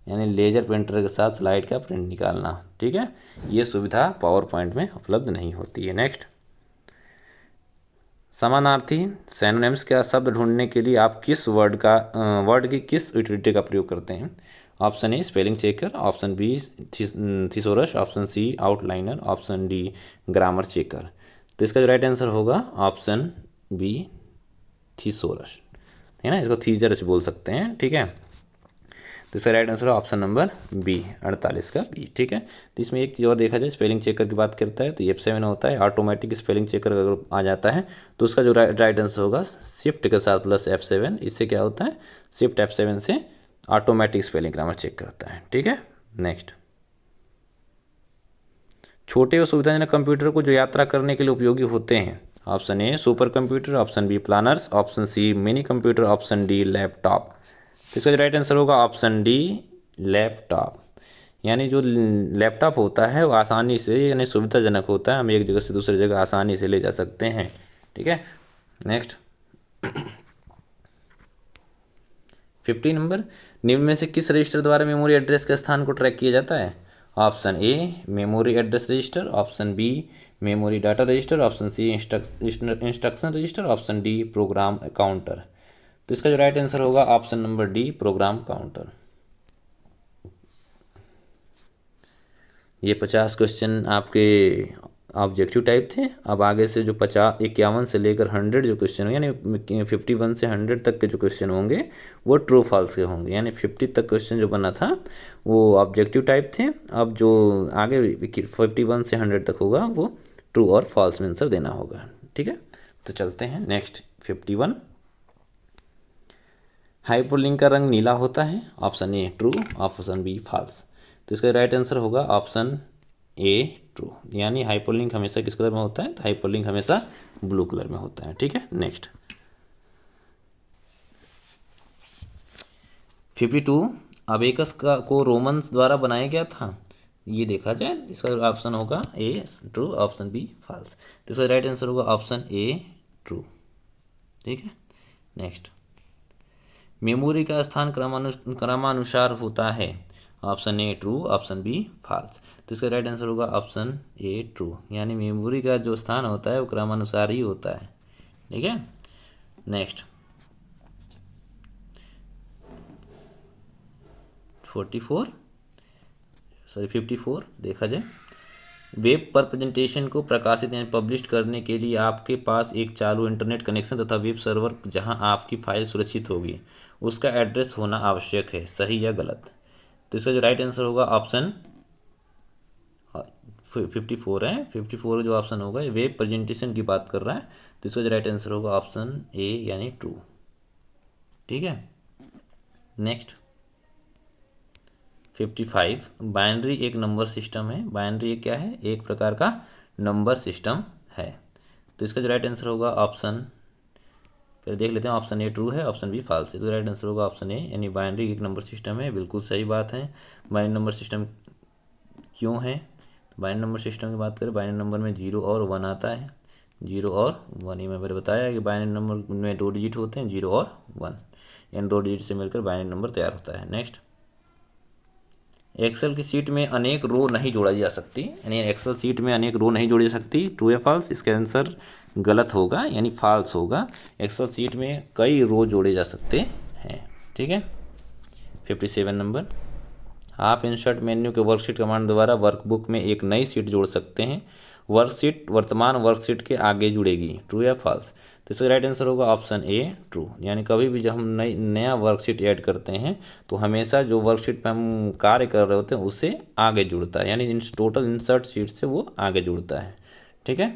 यानी लेजर प्रिंटर के साथ स्लाइड का प्रिंट निकालना। ठीक है, ये सुविधा पावर पॉइंट में उपलब्ध नहीं होती है। नेक्स्ट, समानार्थी सैनोनिम्स का शब्द ढूंढने के लिए आप किस वर्ड की किस यूटिलिटी का प्रयोग करते हैं? Option A spelling checker, option B thesaurus, option C outliner, option D grammar checker. तो इसका जो राइट आंसर होगा ऑप्शन बी थिसोरस, है ना, इसको थीजरस बोल सकते हैं। ठीक है, तो इसका राइट आंसर है ऑप्शन नंबर बी 48 का बी। ठीक है, तो इसमें एक चीज़ और देखा जाए, स्पेलिंग चेकर की बात करता है तो F7 होता है, ऑटोमेटिक स्पेलिंग चेकर अगर आ जाता है तो उसका जो राइट आंसर होगा शिफ्ट के साथ प्लस F7। इससे क्या होता है? शिफ्ट F7 से ऑटोमेटिक स्पेलिंग ग्रामर चेक करता है। ठीक है, नेक्स्ट, छोटे और सुविधाजनक कंप्यूटर को जो यात्रा करने के लिए उपयोगी होते हैं? Option A super computer, option B planners, option C mini computer, option D laptop. तो इसका जो राइट आंसर होगा ऑप्शन डी लैपटॉप, यानी जो लैपटॉप होता है वो आसानी से यानी सुविधाजनक होता है, हम एक जगह से दूसरी जगह आसानी से ले जा सकते हैं। ठीक है, नेक्स्ट 50 नंबर, निम्न में से किस रजिस्टर द्वारा मेमोरी एड्रेस के स्थान को ट्रैक किया जाता है? Option A memory address register, option B memory data register, option C instruction register, option D program counter. तो इसका जो राइट आंसर होगा option number D program counter. ये 50 क्वेश्चन आपके ऑब्जेक्टिव टाइप थे। अब आगे से जो 51 से लेकर 100 जो क्वेश्चन होंगे, यानी 51 से 100 तक के जो क्वेश्चन होंगे वो ट्रू फॉल्स के होंगे, यानी 50 तक क्वेश्चन जो बना था वो ऑब्जेक्टिव टाइप थे। अब जो आगे 51 से 100 तक होगा वो ट्रू और फॉल्स में आंसर देना होगा। ठीक है, तो चलते हैं नेक्स्ट 51। हाइपरलिंक का रंग नीला होता है? Option A true, option B false. तो इसका राइट आंसर होगा ऑप्शन ए ट्रू, यानी हाइपरलिंक हमेशा किस कलर में होता है? तो हाइपरलिंक हमेशा ब्लू कलर में होता है। ठीक है, नेक्स्ट 52 अबेकस को रोमन्स द्वारा बनाया गया था? ये देखा जाए, इसका ऑप्शन होगा A true, option B false. तो इसका राइट आंसर होगा ऑप्शन ए ट्रू। ठीक है, नेक्स्ट मेमोरी का स्थान क्रमानुसार होता है? Option A true, option B false. तो इसका राइट आंसर होगा ऑप्शन ए ट्रू, यानी मेमोरी का जो स्थान होता है वो क्रमानुसार ही होता है। ठीक है, नेक्स्ट 54 देखा जाए, वेब पर प्रेजेंटेशन को प्रकाशित यानी पब्लिश करने के लिए आपके पास एक चालू इंटरनेट कनेक्शन तथा वेब सर्वर जहां आपकी फाइल सुरक्षित होगी उसका एड्रेस होना आवश्यक है, सही या गलत? तो इसका जो राइट आंसर होगा ऑप्शन 54 है, 54 जो ऑप्शन होगा ये वेब प्रेजेंटेशन की बात कर रहा है, तो इसका जो राइट आंसर होगा ऑप्शन ए यानी ट्रू। ठीक है, नेक्स्ट 55 बाइनरी एक नंबर सिस्टम है। बाइनरी एक क्या है, एक प्रकार का नंबर सिस्टम है, तो इसका जो राइट आंसर होगा ऑप्शन, फिर देख लेते हैं, ऑप्शन ए ट्रू है, ऑप्शन बी फॉल्स है, तो राइट आंसर होगा ऑप्शन ए यानी बाइनरी एक नंबर सिस्टम है। बिल्कुल सही बात है। बाइनरी नंबर सिस्टम क्यों है, बाइनरी नंबर सिस्टम की बात करें, बाइनरी नंबर में 0 और 1 आता है, 0 और 1, ये मैंने बताया कि बाइनरी नंबर में 2 डिजिट होते हैं, 0 और 1, यानी 2 डिजिट से मिलकर बाइनरी नंबर तैयार होता है। नेक्स्ट, एक्सेल की सीट में अनेक रो नहीं जोड़ा जा सकती, यानी एक्सेल सीट में अनेक रो नहीं जोड़ी जा सकती, ट्रू या फॉल्स, इसका आंसर गलत होगा यानी फॉल्स होगा। एक्सेल सीट में कई रो जोड़े जा सकते हैं। ठीक है, 57 नंबर, आप इंसर्ट मेन्यू के वर्कशीट कमांड द्वारा वर्कबुक में एक नई सीट जोड़ सकते हैं, वर्कशीट वर्तमान वर्कशीट के आगे जुड़ेगी, ट्रू या फॉल्स, तो इसका राइट आंसर होगा ऑप्शन ए ट्रू। यानी कभी भी जब हम नया वर्कशीट ऐड करते हैं तो हमेशा जो वर्कशीट पे हम कार्य कर रहे होते हैं उससे आगे जुड़ता है, यानी टोटल इंसर्ट सीट से वो आगे जुड़ता है। ठीक है,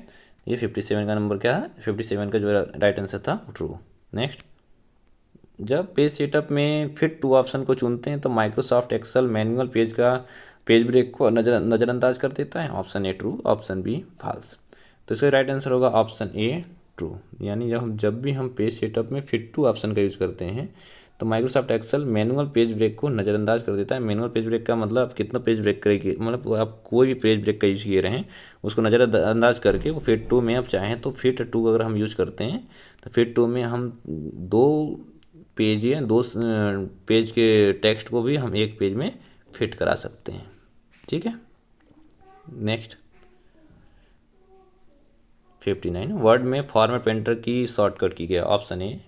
ये 57 का नंबर क्या है, 57 का जो राइट आंसर था ट्रू। नेक्स्ट, जब पेज सेटअप में फिट टू ऑप्शन को चुनते हैं तो माइक्रोसॉफ्ट एक्सेल मैनुअल पेज का पेज ब्रेक को नज़रअंदाज कर देता है, option A true, option B false, तो इसका राइट आंसर होगा ऑप्शन ए ट्रू। यानी जब भी हम पेज सेटअप में फिट टू ऑप्शन का यूज़ करते हैं तो Microsoft Excel manual page break को नज़रअंदाज कर देता है। मैनुअल पेज ब्रेक का मतलब आप कितना पेज ब्रेक करेगी, मतलब आप कोई भी पेज ब्रेक का यूज़ किए रहें उसको नज़रअंदाज करके वो फिट टू में आप चाहें तो फिट टू अगर हम यूज़ करते हैं तो फिट टू में हम 2 पेज या 2 पेज के टेक्स्ट को भी हम एक पेज में फिट करा सकते हैं। ठीक है, नेक्स्ट 59, वर्ड में फॉर्मेट पेंटर की शॉर्टकट की गया, ऑप्शन ए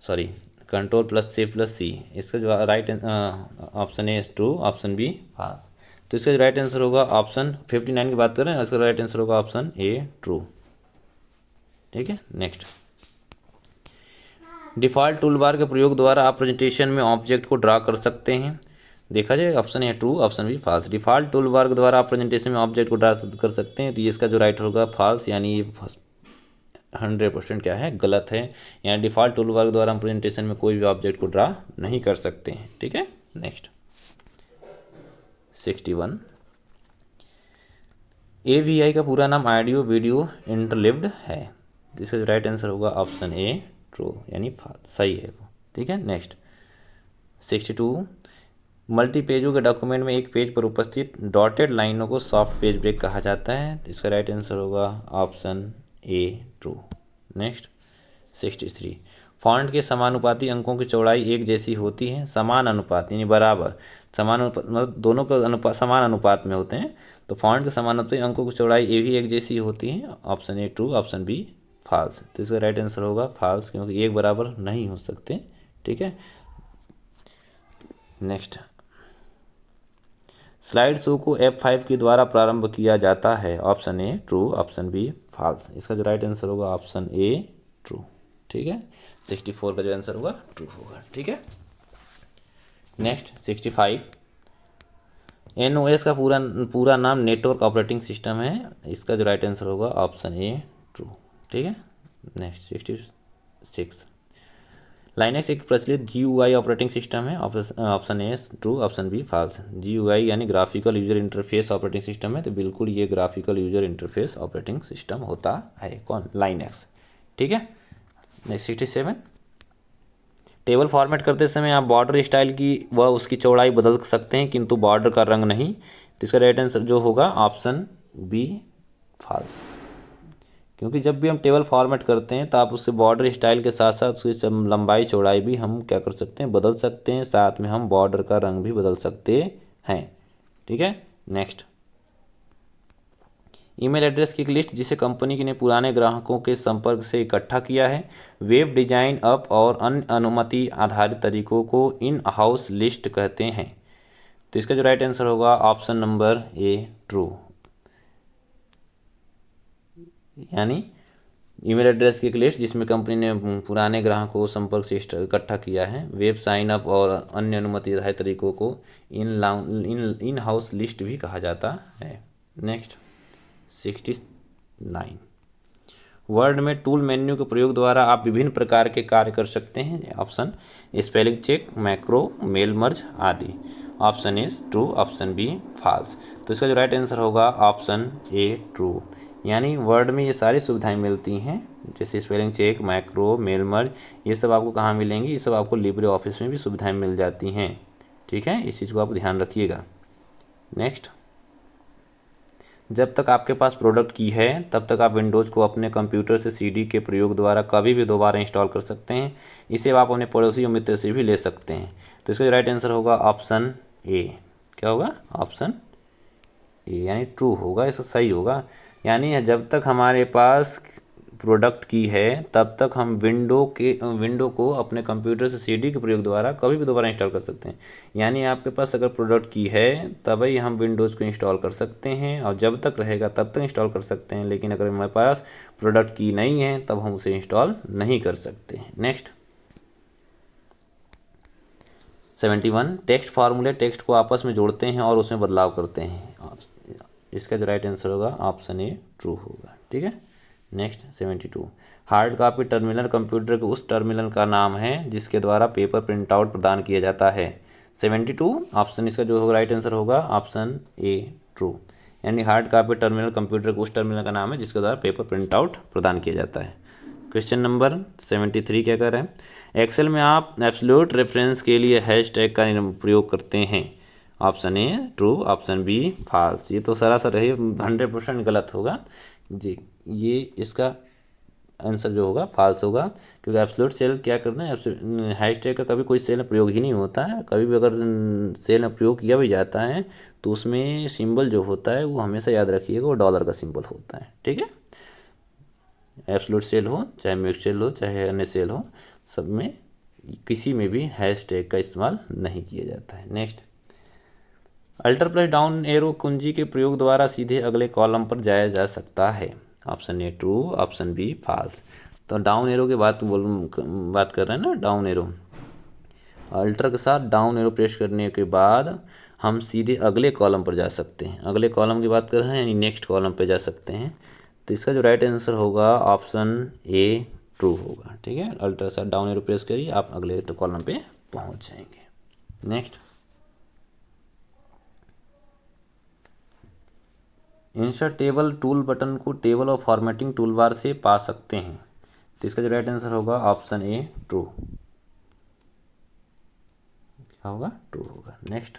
सॉरी Ctrl+C+C, इसका जो right option A true, option B false, तो इसका जो राइट आंसर होगा ऑप्शन 59 की बात करें, इसका राइट आंसर होगा ऑप्शन ए ट्रू। ठीक है, नेक्स्ट, डिफ़ॉल्ट टूलबार के प्रयोग द्वारा आप प्रेजेंटेशन में ऑब्जेक्ट को ड्रा कर सकते हैं, देखा जाए ऑप्शन है true, option B false, default toolbar के द्वारा आप प्रेजेंटेशन में ऑब्जेक्ट को ड्रा कर सकते हैं, तो ये इसका जो राइट होगा फॉल्स, यानी ये 100% क्या है, गलत है। यानी डिफ़ॉल्ट टूलबार के द्वारा हम प्रेजेंटेशन में कोई भी ऑब्जेक्ट को ड्रा नहीं कर सकते हैं। ठीक है, नेक्स्ट 61, AVI का पूरा नाम ऑडियो वीडियो इंटरलिव्ड है, इसका जो राइट आंसर होगा ऑप्शन ए ट्रू, यानी फॉल्स, सही है वो। ठीक है, नेक्स्ट 62, मल्टी पेजों के डॉक्यूमेंट में एक पेज पर उपस्थित डॉटेड लाइनों को सॉफ्ट पेज ब्रेक कहा जाता है, तो इसका राइट आंसर होगा option A true. Next 63, font के समानुपाती अंकों की चौड़ाई एक जैसी होती है, समान अनुपात यानी बराबर, समान अनुपात मतलब दोनों का समान अनुपात में होते हैं, तो फॉन्ट के समानुपाती अंकों की चौड़ाई ये भी एक जैसी होती है, option A true, option B false, तो इसका राइट आंसर होगा फॉल्स, क्योंकि एक बराबर नहीं हो सकते। ठीक है, नेक्स्ट, स्लाइड शो को F5 के द्वारा प्रारंभ किया जाता है, option A true, option B false, इसका जो राइट आंसर होगा ऑप्शन ए ट्रू। ठीक है, 64 का जो आंसर होगा ट्रू होगा। ठीक है, नेक्स्ट 65, NOS का पूरा नाम नेटवर्क ऑपरेटिंग सिस्टम है, इसका जो राइट आंसर होगा ऑप्शन ए ट्रू। ठीक है, नेक्स्ट 66, लाइनेक्स एक प्रचलित GUI ऑपरेटिंग सिस्टम है, option A true, option B false, GUI यानी graphical user interface operating system है, तो बिल्कुल ये graphical user interface operating system होता है, कौन, लाइनेक्स। ठीक है, नेक्स्ट 67, टेबल फॉर्मेट करते समय आप बॉर्डर स्टाइल की व उसकी चौड़ाई बदल सकते हैं किंतु बॉर्डर का रंग नहीं, तो इसका राइट आंसर जो होगा ऑप्शन बी फॉल्स, क्योंकि जब भी हम टेबल फॉर्मेट करते हैं तो आप उससे बॉर्डर स्टाइल के साथ साथ उसकी लंबाई चौड़ाई भी हम क्या कर सकते हैं, बदल सकते हैं, साथ में हम बॉर्डर का रंग भी बदल सकते हैं। ठीक है, नेक्स्ट, ईमेल एड्रेस की एक लिस्ट जिसे कंपनी ने पुराने ग्राहकों के संपर्क से इकट्ठा किया है, वेब डिजाइन अप और अन्य अनुमति आधारित तरीकों को इन हाउस लिस्ट कहते हैं, तो इसका जो राइट आंसर होगा ऑप्शन नंबर ए ट्रू, यानी ईमेल एड्रेस की एक लिस्ट जिसमें कंपनी ने पुराने ग्राहकों को संपर्क से इकट्ठा किया है, वेब साइन अप और अन्य अनुमति आधारित तरीकों को इन हाउस लिस्ट भी कहा जाता है। नेक्स्ट 69। वर्ड में टूल मेन्यू के प्रयोग द्वारा आप विभिन्न प्रकार के कार्य कर सकते हैं। Option spelling check, macro, mail merge आदि। Option is true, option B false. तो इसका जो राइट आंसर होगा ऑप्शन ए ट्रू। यानी वर्ड में ये सारी सुविधाएं मिलती हैं, जैसे spelling check, macro, mail merge, ये सब आपको कहाँ मिलेंगी? ये सब आपको लिब्रे ऑफिस में भी सुविधाएं मिल जाती हैं। ठीक है, इस चीज़ को आप ध्यान रखिएगा। नेक्स्ट, जब तक आपके पास प्रोडक्ट की है तब तक आप विंडोज़ को अपने कंप्यूटर से सीडी के प्रयोग द्वारा कभी भी दोबारा इंस्टॉल कर सकते हैं। इसे आप अपने पड़ोसी और मित्र से भी ले सकते हैं। तो इसका जो राइट आंसर होगा ऑप्शन ए। क्या होगा? ऑप्शन ए, यानी ट्रू होगा, इसका सही होगा। यानी जब तक हमारे पास प्रोडक्ट की है तब तक हम विंडो को अपने कंप्यूटर से सीडी के प्रयोग द्वारा कभी भी दोबारा इंस्टॉल कर सकते हैं। यानी आपके पास अगर प्रोडक्ट की है तभी हम विंडोज़ को इंस्टॉल कर सकते हैं, और जब तक रहेगा तब तक इंस्टॉल कर सकते हैं। लेकिन अगर हमारे पास प्रोडक्ट की नहीं है तब हम उसे इंस्टॉल नहीं कर सकते हैं। नेक्स्ट, 71, टेक्स्ट फार्मूले टेक्स्ट को आपस में जोड़ते हैं और उसमें बदलाव करते हैं। इसका जो राइट आंसर होगा ऑप्शन ए ट्रू होगा। ठीक है। Next, 72, hard copy terminal computer के उस टर्मिनल का नाम है जिसके द्वारा पेपर प्रिंट आउट प्रदान किया जाता है। 72 ऑप्शन इसका जो होगा राइट आंसर होगा ऑप्शन ए ट्रू। यानी हार्ड कॉपी टर्मिनल कंप्यूटर के उस टर्मिनल का नाम है जिसके द्वारा पेपर प्रिंट आउट प्रदान किया जाता है। क्वेश्चन नंबर 73 क्या कर रहे हैं? एक्सेल में आप एब्सोल्यूट रेफरेंस के लिए हैशटैग का प्रयोग करते हैं। Option A true, option B false. ये तो सरासर है, 100% गलत होगा जी। ये इसका आंसर जो होगा फॉल्स होगा, क्योंकि एब्सोल्यूट सेल क्या करना है, हैशटैग का कभी कोई सेल में प्रयोग ही नहीं होता है। कभी भी अगर सेल में प्रयोग किया भी जाता है तो उसमें सिंबल जो होता है वो हमेशा याद रखिएगा, वो डॉलर का सिंबल होता है। ठीक है, एब्सोल्यूट सेल हो चाहे मिक्स सेल हो चाहे अन्य सेल हो, सब में किसी में भी हैशटैग का इस्तेमाल नहीं किया जाता है। Next, alter plus down arrow कुंजी के प्रयोग द्वारा सीधे अगले कॉलम पर जाया जा सकता है। Option A true, option B false. तो डाउन एरो की बात कर रहे हैं ना, डाउन एरो, अल्टर के साथ डाउन एरो प्रेस करने के बाद हम सीधे अगले कॉलम पर जा सकते हैं। अगले कॉलम की बात कर रहे हैं, यानी नेक्स्ट कॉलम पर जा सकते हैं। तो इसका जो राइट आंसर होगा ऑप्शन ए ट्रू होगा। ठीक है, अल्टर के साथ डाउन एरो प्रेस करिए, आप अगले कॉलम पे पहुंच जाएंगे। Next, insert table tool button को टेबल और फॉर्मेटिंग टूल बार से पा सकते हैं। तो इसका जो राइट आंसर होगा ऑप्शन ए ट्रू। क्या होगा? ट्रू होगा। नेक्स्ट,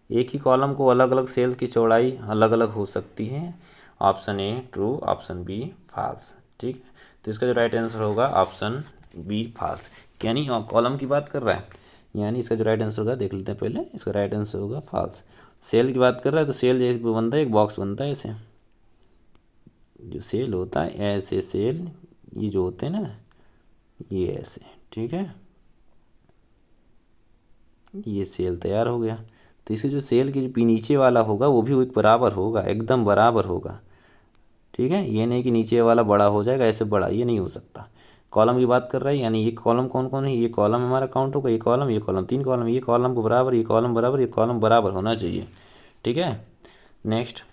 एक ही कॉलम को अलग अलग सेल की चौड़ाई अलग अलग हो सकती है। Option A true, option B false. ठीक है, तो इसका जो राइट आंसर होगा ऑप्शन बी फॉल्स। यानी कॉलम की बात कर रहा है, यानी इसका जो राइट आंसर होगा देख लेते हैं पहले, इसका राइट आंसर होगा फॉल्स। सेल की बात कर रहा है तो सेल जैसे बनता है, एक बॉक्स बनता है ऐसे, जो सेल होता है ऐसे सेल, ये जो होते हैं ना ये ऐसे। ठीक है, ये सेल तैयार हो गया। तो इसके जो सेल के जो नीचे वाला होगा वो भी एक बराबर होगा, एकदम बराबर होगा। ठीक है, ये नहीं कि नीचे वाला बड़ा हो जाएगा ऐसे बड़ा, ये नहीं हो सकता। कॉलम की बात कर रहा है, यानी ये कॉलम कौन कौन है, ये कॉलम हमारा काउंट होगा, ये कॉलम 3 कॉलम, ये कॉलम को बराबर, ये कॉलम बराबर, ये कॉलम बराबर होना चाहिए। ठीक है। नेक्स्ट,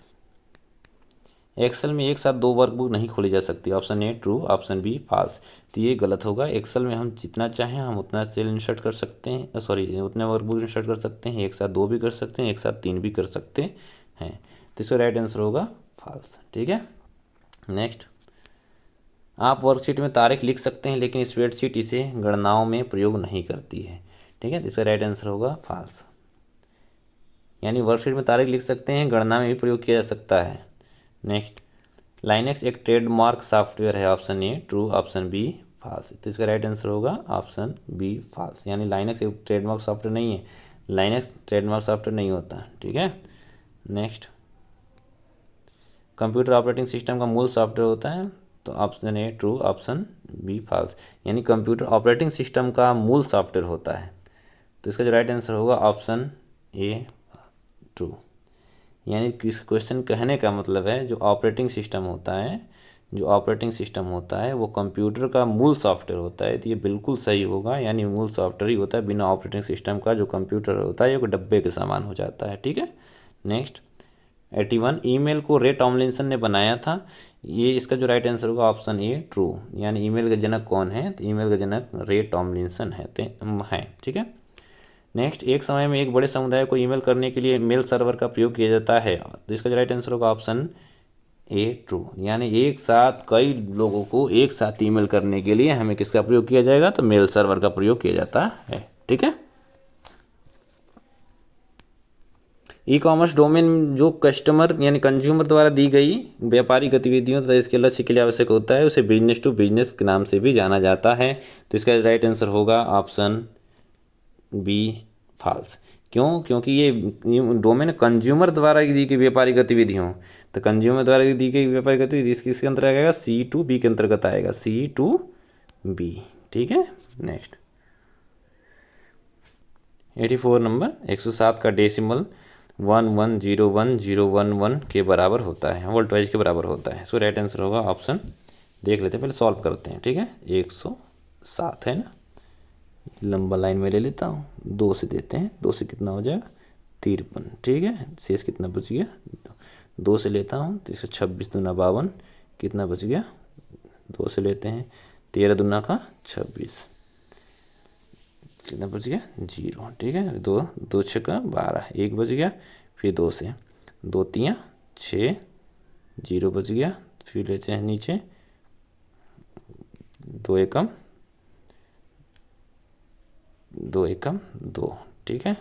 एक्सेल में एक साथ 2 वर्कबुक नहीं खोली जा सकती। Option A true, option B false. तो ये गलत होगा। एक्सेल में हम जितना चाहें हम उतना सेल इंसर्ट कर सकते हैं, सॉरी उतने वर्कबुक इंसर्ट कर सकते हैं। एक साथ 2 भी कर सकते हैं, एक साथ 3 भी कर सकते हैं। तो इसका राइट आंसर होगा फॉल्स। ठीक है। नेक्स्ट, आप वर्कशीट में तारीख लिख सकते हैं लेकिन स्प्रेडशीट इसे गणनाओं में प्रयोग नहीं करती है। ठीक है, तो इसका राइट आंसर होगा फॉल्स। यानी वर्कशीट में तारीख लिख सकते हैं, गणना में भी प्रयोग किया जा सकता है। नेक्स्ट, लाइनेक्स एक ट्रेडमार्क सॉफ्टवेयर है। Option A true, option B false. तो इसका राइट आंसर होगा ऑप्शन बी फॉल्स। यानी लाइनेक्स एक ट्रेडमार्क सॉफ्टवेयर नहीं है, लाइनेक्स ट्रेडमार्क सॉफ्टवेयर नहीं होता। ठीक है। नेक्स्ट, कंप्यूटर ऑपरेटिंग सिस्टम का मूल सॉफ्टवेयर होता है। तो option A true, option B false. यानी कंप्यूटर ऑपरेटिंग सिस्टम का मूल सॉफ्टवेयर होता है। तो इसका जो राइट आंसर होगा ऑप्शन ए ट्रू। यानी किस क्वेश्चन कहने का मतलब है, जो ऑपरेटिंग सिस्टम होता है, जो ऑपरेटिंग सिस्टम होता है वो कंप्यूटर का मूल सॉफ्टवेयर होता है। तो ये बिल्कुल सही होगा, यानी मूल सॉफ्टवेयर ही होता है। बिना ऑपरेटिंग सिस्टम का जो कंप्यूटर होता है ये डब्बे के समान हो जाता है। ठीक है। नेक्स्ट, 81 ईमेल को रे टॉमलिंसन ने बनाया था। ये इसका जो राइट आंसर होगा ऑप्शन ए ट्रू, यानी ईमेल का जनक कौन है, तो ईमेल का जनक रे टॉमलिंसन है ठीक है। नेक्स्ट, एक समय में एक बड़े समुदाय को ईमेल करने के लिए मेल सर्वर का प्रयोग किया जाता है, तो इसका जो राइट आंसर होगा ऑप्शन ए ट्रू, यानी एक साथ कई लोगों को एक साथ ईमेल करने के लिए हमें किसका प्रयोग किया जाएगा, तो मेल सर्वर का प्रयोग किया जाता है। ठीक है। ई कॉमर्स डोमेन जो कस्टमर यानी कंज्यूमर द्वारा दी गई व्यापारिक गतिविधियों तथा इसके लक्ष्य के लिए आवश्यक होता है, उसे बिजनेस टू बिजनेस के नाम से भी जाना जाता है, तो इसका राइट आंसर होगा ऑप्शन बी फॉल्स। क्यों? क्योंकि ये डोमेन कंज्यूमर द्वारा दी गई व्यापारिक गतिविधियों, तो कंज्यूमर द्वारा दी गई व्यापारिक गतिविधि इसके अंतर्गत आएगा C2B के अंतर्गत आएगा C2B। ठीक है। नेक्स्ट 84 नंबर, 107 का डेसिमल 1101.011 के बराबर होता है, वोल्ट वाइज के बराबर होता है, इसको राइट आंसर होगा ऑप्शन, देख लेते हैं पहले सॉल्व करते हैं। ठीक है। 107 है ना, लंबा लाइन में ले लेता हूँ, 2 से देते हैं, 2 से कितना हो जाएगा 53। ठीक है। शेष कितना बच गया, 2 से लेता हूँ तो इससे 26 दूना 52, कितना बच गया, 2 से लेते हैं 13 दूना का 26, कितना बच गया 0। ठीक है। 2 छक्का 12, 1 बच गया, फिर 2 से 2 3 6, 0 बच गया, फिर लेते हैं नीचे 2 एकम 2। ठीक है।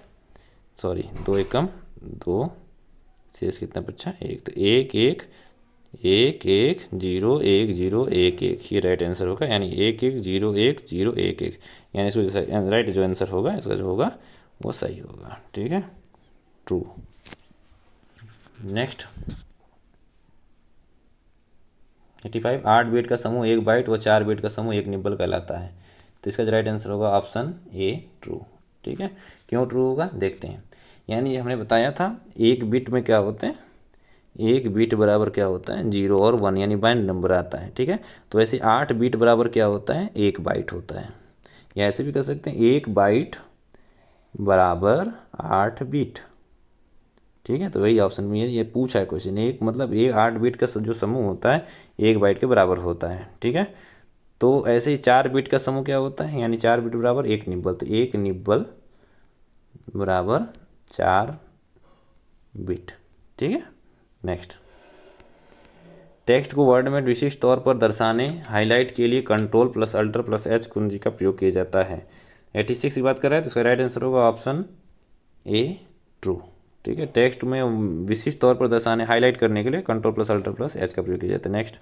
सॉरी 2 एकम 2, शेष कितना बचा 1, तो 1 1 1 1 0 1 0 1 1, ये राइट आंसर होगा, यानी 1 1 0 1 0 1 1, यानी इसको राइट जो आंसर होगा इसका जो होगा वो सही होगा। ठीक है, ट्रू। नेक्स्ट 85, 8 बिट का समूह 1 बाइट व 4 बिट का समूह 1 निब्बल कहलाता है, तो इसका जो राइट आंसर होगा ऑप्शन ए ट्रू। ठीक है। क्यों ट्रू होगा देखते हैं, यानी हमने बताया था 1 बिट में क्या होते हैं, 1 बिट बराबर क्या होता है 0 और 1, यानी बाइनरी नंबर आता है। ठीक है। तो ऐसे 8 बिट बराबर क्या होता है 1 बाइट होता है, या ऐसे भी कर सकते हैं 1 बाइट बराबर 8 बिट। ठीक है। तो वही ऑप्शन में ये पूछा है क्वेश्चन, एक मतलब 8 बिट का जो समूह होता है 1 बाइट के बराबर होता है। ठीक है। तो ऐसे ही 4 बिट का समूह क्या होता है, यानी 4 बिट बराबर 1 निब्बल, तो 1 निब्बल बराबर 4 बिट। ठीक है। नेक्स्ट, टेक्स्ट को वर्ड में विशिष्ट तौर पर दर्शाने हाईलाइट के लिए Ctrl+Alt+H कुंजी का प्रयोग किया जाता है। 86 की बात कर रहा है, तो इसका राइट आंसर होगा ऑप्शन ए ट्रू। ठीक है। टेक्स्ट में विशिष्ट तौर पर दर्शाने हाईलाइट करने के लिए Ctrl+Alt+H का प्रयोग किया जाता है। नेक्स्ट,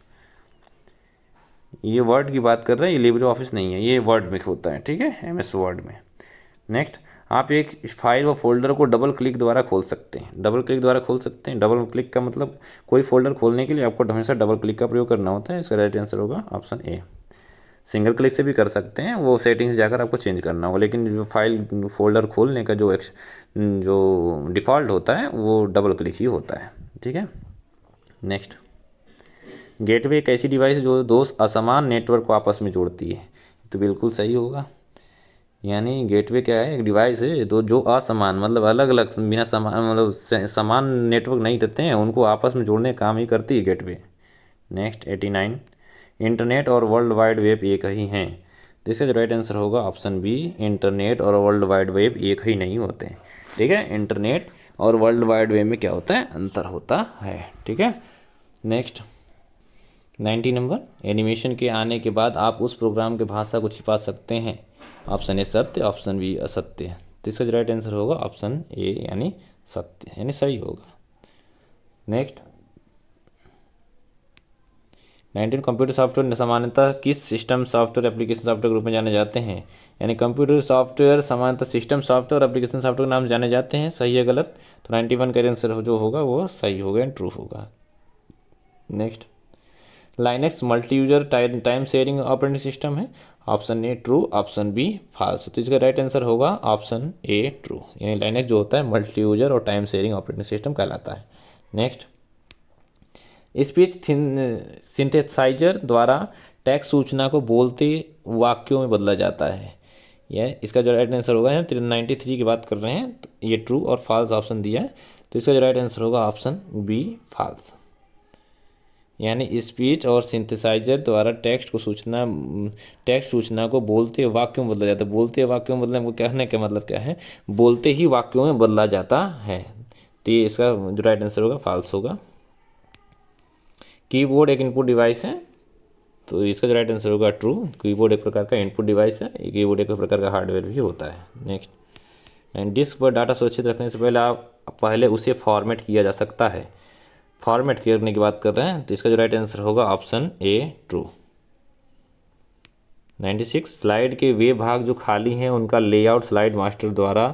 ये वर्ड की बात कर रहे हैं, ये लिब्रे ऑफिस नहीं है, ये वर्ड में होता है। ठीक है, MS वर्ड में। नेक्स्ट, आप एक फाइल व फोल्डर को डबल क्लिक द्वारा खोल सकते हैं, डबल क्लिक द्वारा खोल सकते हैं। डबल क्लिक का मतलब कोई फोल्डर खोलने के लिए आपको हमेशा डबल क्लिक का प्रयोग करना होता है, इसका राइट आंसर होगा ऑप्शन ए। सिंगल क्लिक से भी कर सकते हैं, वो सेटिंग्स जाकर आपको चेंज करना होगा, लेकिन जो फाइल फोल्डर खोलने का जो डिफ़ॉल्ट होता है वो डबल क्लिक ही होता है। ठीक है। नेक्स्ट, गेटवे एक ऐसी डिवाइस जो 2 असमान नेटवर्क को आपस में जोड़ती है, तो बिल्कुल सही होगा, यानी गेटवे क्या है, एक डिवाइस है तो जो असमान मतलब अलग अलग बिना समान मतलब समान नेटवर्क नहीं देते हैं, उनको आपस में जोड़ने का काम ही करती है गेटवे। नेक्स्ट 89, इंटरनेट और वर्ल्ड वाइड वेब एक ही हैं, जिसका जो राइट आंसर होगा ऑप्शन बी, इंटरनेट और वर्ल्ड वाइड वेब एक ही नहीं होते हैं। ठीक है। इंटरनेट और वर्ल्ड वाइड वेब में क्या होता है, अंतर होता है। ठीक है। नेक्स्ट 90 नंबर, एनिमेशन के आने के बाद आप उस प्रोग्राम के भाषा को छिपा सकते हैं, ऑप्शन ए सत्य, ऑप्शन बी असत्य, तो इसका जो राइट आंसर होगा ऑप्शन ए यानी सत्य, यानी सही होगा। नेक्स्ट 19, कंप्यूटर सॉफ्टवेयर सामान्यतः किस सिस्टम सॉफ्टवेयर एप्लीकेशन सॉफ्टवेयर के रूप में जाने जाते हैं, यानी कंप्यूटर सॉफ्टवेयर सामान्यतः सिस्टम सॉफ्टवेयर एप्लीकेशन सॉफ्टवेयर के नाम जाने जाते हैं, सही है गलत, तो 91 का आंसर जो होगा वो सही होगा, ट्रू होगा। Next, Linux multi user time sharing operating system है, option A true, option B false, तो इसका राइट आंसर होगा ऑप्शन ए ट्रू, यानी लाइनेक्स जो होता है मल्टी यूजर और टाइम शेयरिंग ऑपरेटिंग सिस्टम कहलाता है। नेक्स्ट, स्पीच सिंथेसाइजर द्वारा टेक्स्ट सूचना को बोलते वाक्यों में बदला जाता है, यह इसका जो राइट आंसर होगा, 93 की बात कर रहे हैं, तो ये ट्रू और फॉल्स ऑप्शन दिया है, तो इसका जो राइट आंसर होगा ऑप्शन बी फॉल्स। यानी स्पीच और सिंथेसाइजर द्वारा टेक्स्ट सूचना को बोलते वाक्यों में बदला जाता है। बोलते वाक्यों में बदलने को कहने का मतलब क्या है, बोलते ही वाक्यों में बदला जाता है। तो ये इसका जो राइट आंसर होगा फॉल्स होगा। कीबोर्ड एक इनपुट डिवाइस है, तो इसका जो राइट आंसर होगा ट्रू। कीबोर्ड एक प्रकार का इनपुट डिवाइस है, कीबोर्ड एक प्रकार का हार्डवेयर भी होता है। नेक्स्ट, एंड डिस्क पर डाटा सुरक्षित रखने से पहले उसे फॉर्मेट किया जा सकता है। फॉर्मेट करने की बात कर रहे हैं, तो इसका जो राइट आंसर होगा ऑप्शन ए ट्रू। 96, स्लाइड के वे भाग जो खाली हैं उनका लेआउट स्लाइड मास्टर द्वारा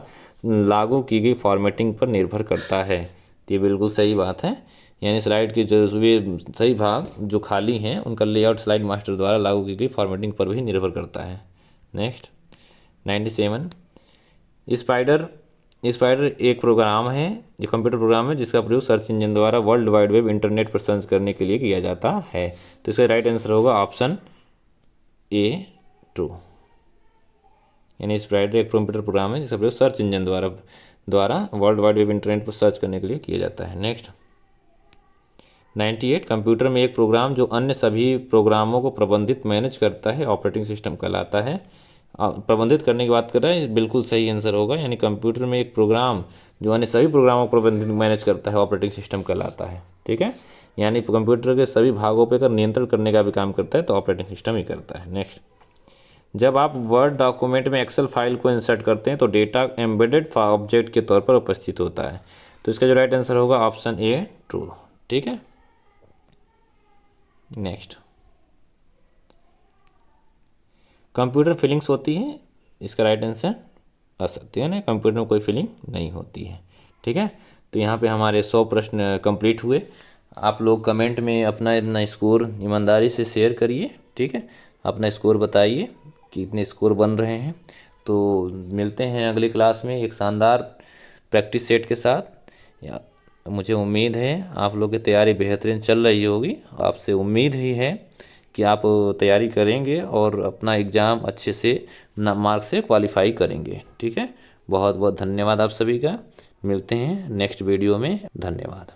लागू की गई फॉर्मेटिंग पर निर्भर करता है। तो ये बिल्कुल सही बात है। यानी स्लाइड के जो वे सही भाग जो खाली हैं उनका लेआउट स्लाइड मास्टर द्वारा लागू की गई फॉर्मेटिंग पर भी निर्भर करता है। नेक्स्ट, 97, स्पाइडर एक प्रोग्राम है, ये कंप्यूटर प्रोग्राम है जिसका प्रयोग सर्च इंजन द्वारा वर्ल्ड वाइड वेब इंटरनेट पर सर्च करने के लिए किया जाता है। तो इसका राइट आंसर होगा ऑप्शन ए ट्रू। यानी स्पाइडर एक कंप्यूटर प्रोग्राम है जिसका प्रयोग सर्च इंजन द्वारा वर्ल्ड वाइड वेब इंटरनेट पर सर्च करने के लिए किया जाता है। नेक्स्ट, 98, कंप्यूटर में एक प्रोग्राम जो अन्य सभी प्रोग्रामों को प्रबंधित मैनेज करता है ऑपरेटिंग सिस्टम कहलाता है। प्रबंधित करने की बात कर रहा है, बिल्कुल सही आंसर होगा। यानी कंप्यूटर में एक प्रोग्राम जो अन्य सभी प्रोग्रामों को प्रबंधित मैनेज करता है ऑपरेटिंग सिस्टम कहलाता है। ठीक है, यानी कंप्यूटर के सभी भागों पर नियंत्रण करने का भी काम करता है तो ऑपरेटिंग सिस्टम ही करता है। नेक्स्ट, जब आप वर्ड डॉक्यूमेंट में एक्सेल फाइल को इंसर्ट करते हैं तो डेटा एम्बेडेड ऑब्जेक्ट के तौर पर उपस्थित होता है। तो इसका जो राइट आंसर होगा ऑप्शन ए ट्रू। ठीक है, नेक्स्ट, कंप्यूटर फीलिंग्स होती है, इसका राइट आंसर असत्य है ना, कंप्यूटर में कोई फीलिंग नहीं होती है। ठीक है, तो यहाँ पे हमारे 100 प्रश्न कंप्लीट हुए। आप लोग कमेंट में अपना स्कोर ईमानदारी से शेयर करिए। ठीक है, अपना स्कोर बताइए कि इतने स्कोर बन रहे हैं। तो मिलते हैं अगली क्लास में एक शानदार प्रैक्टिस सेट के साथ। मुझे उम्मीद है आप लोग की तैयारी बेहतरीन चल रही होगी। आपसे उम्मीद ही है कि आप तैयारी करेंगे और अपना एग्ज़ाम अच्छे से मार्क्स से क्वालिफाई करेंगे। ठीक है, बहुत बहुत धन्यवाद आप सभी का। मिलते हैं नेक्स्ट वीडियो में। धन्यवाद।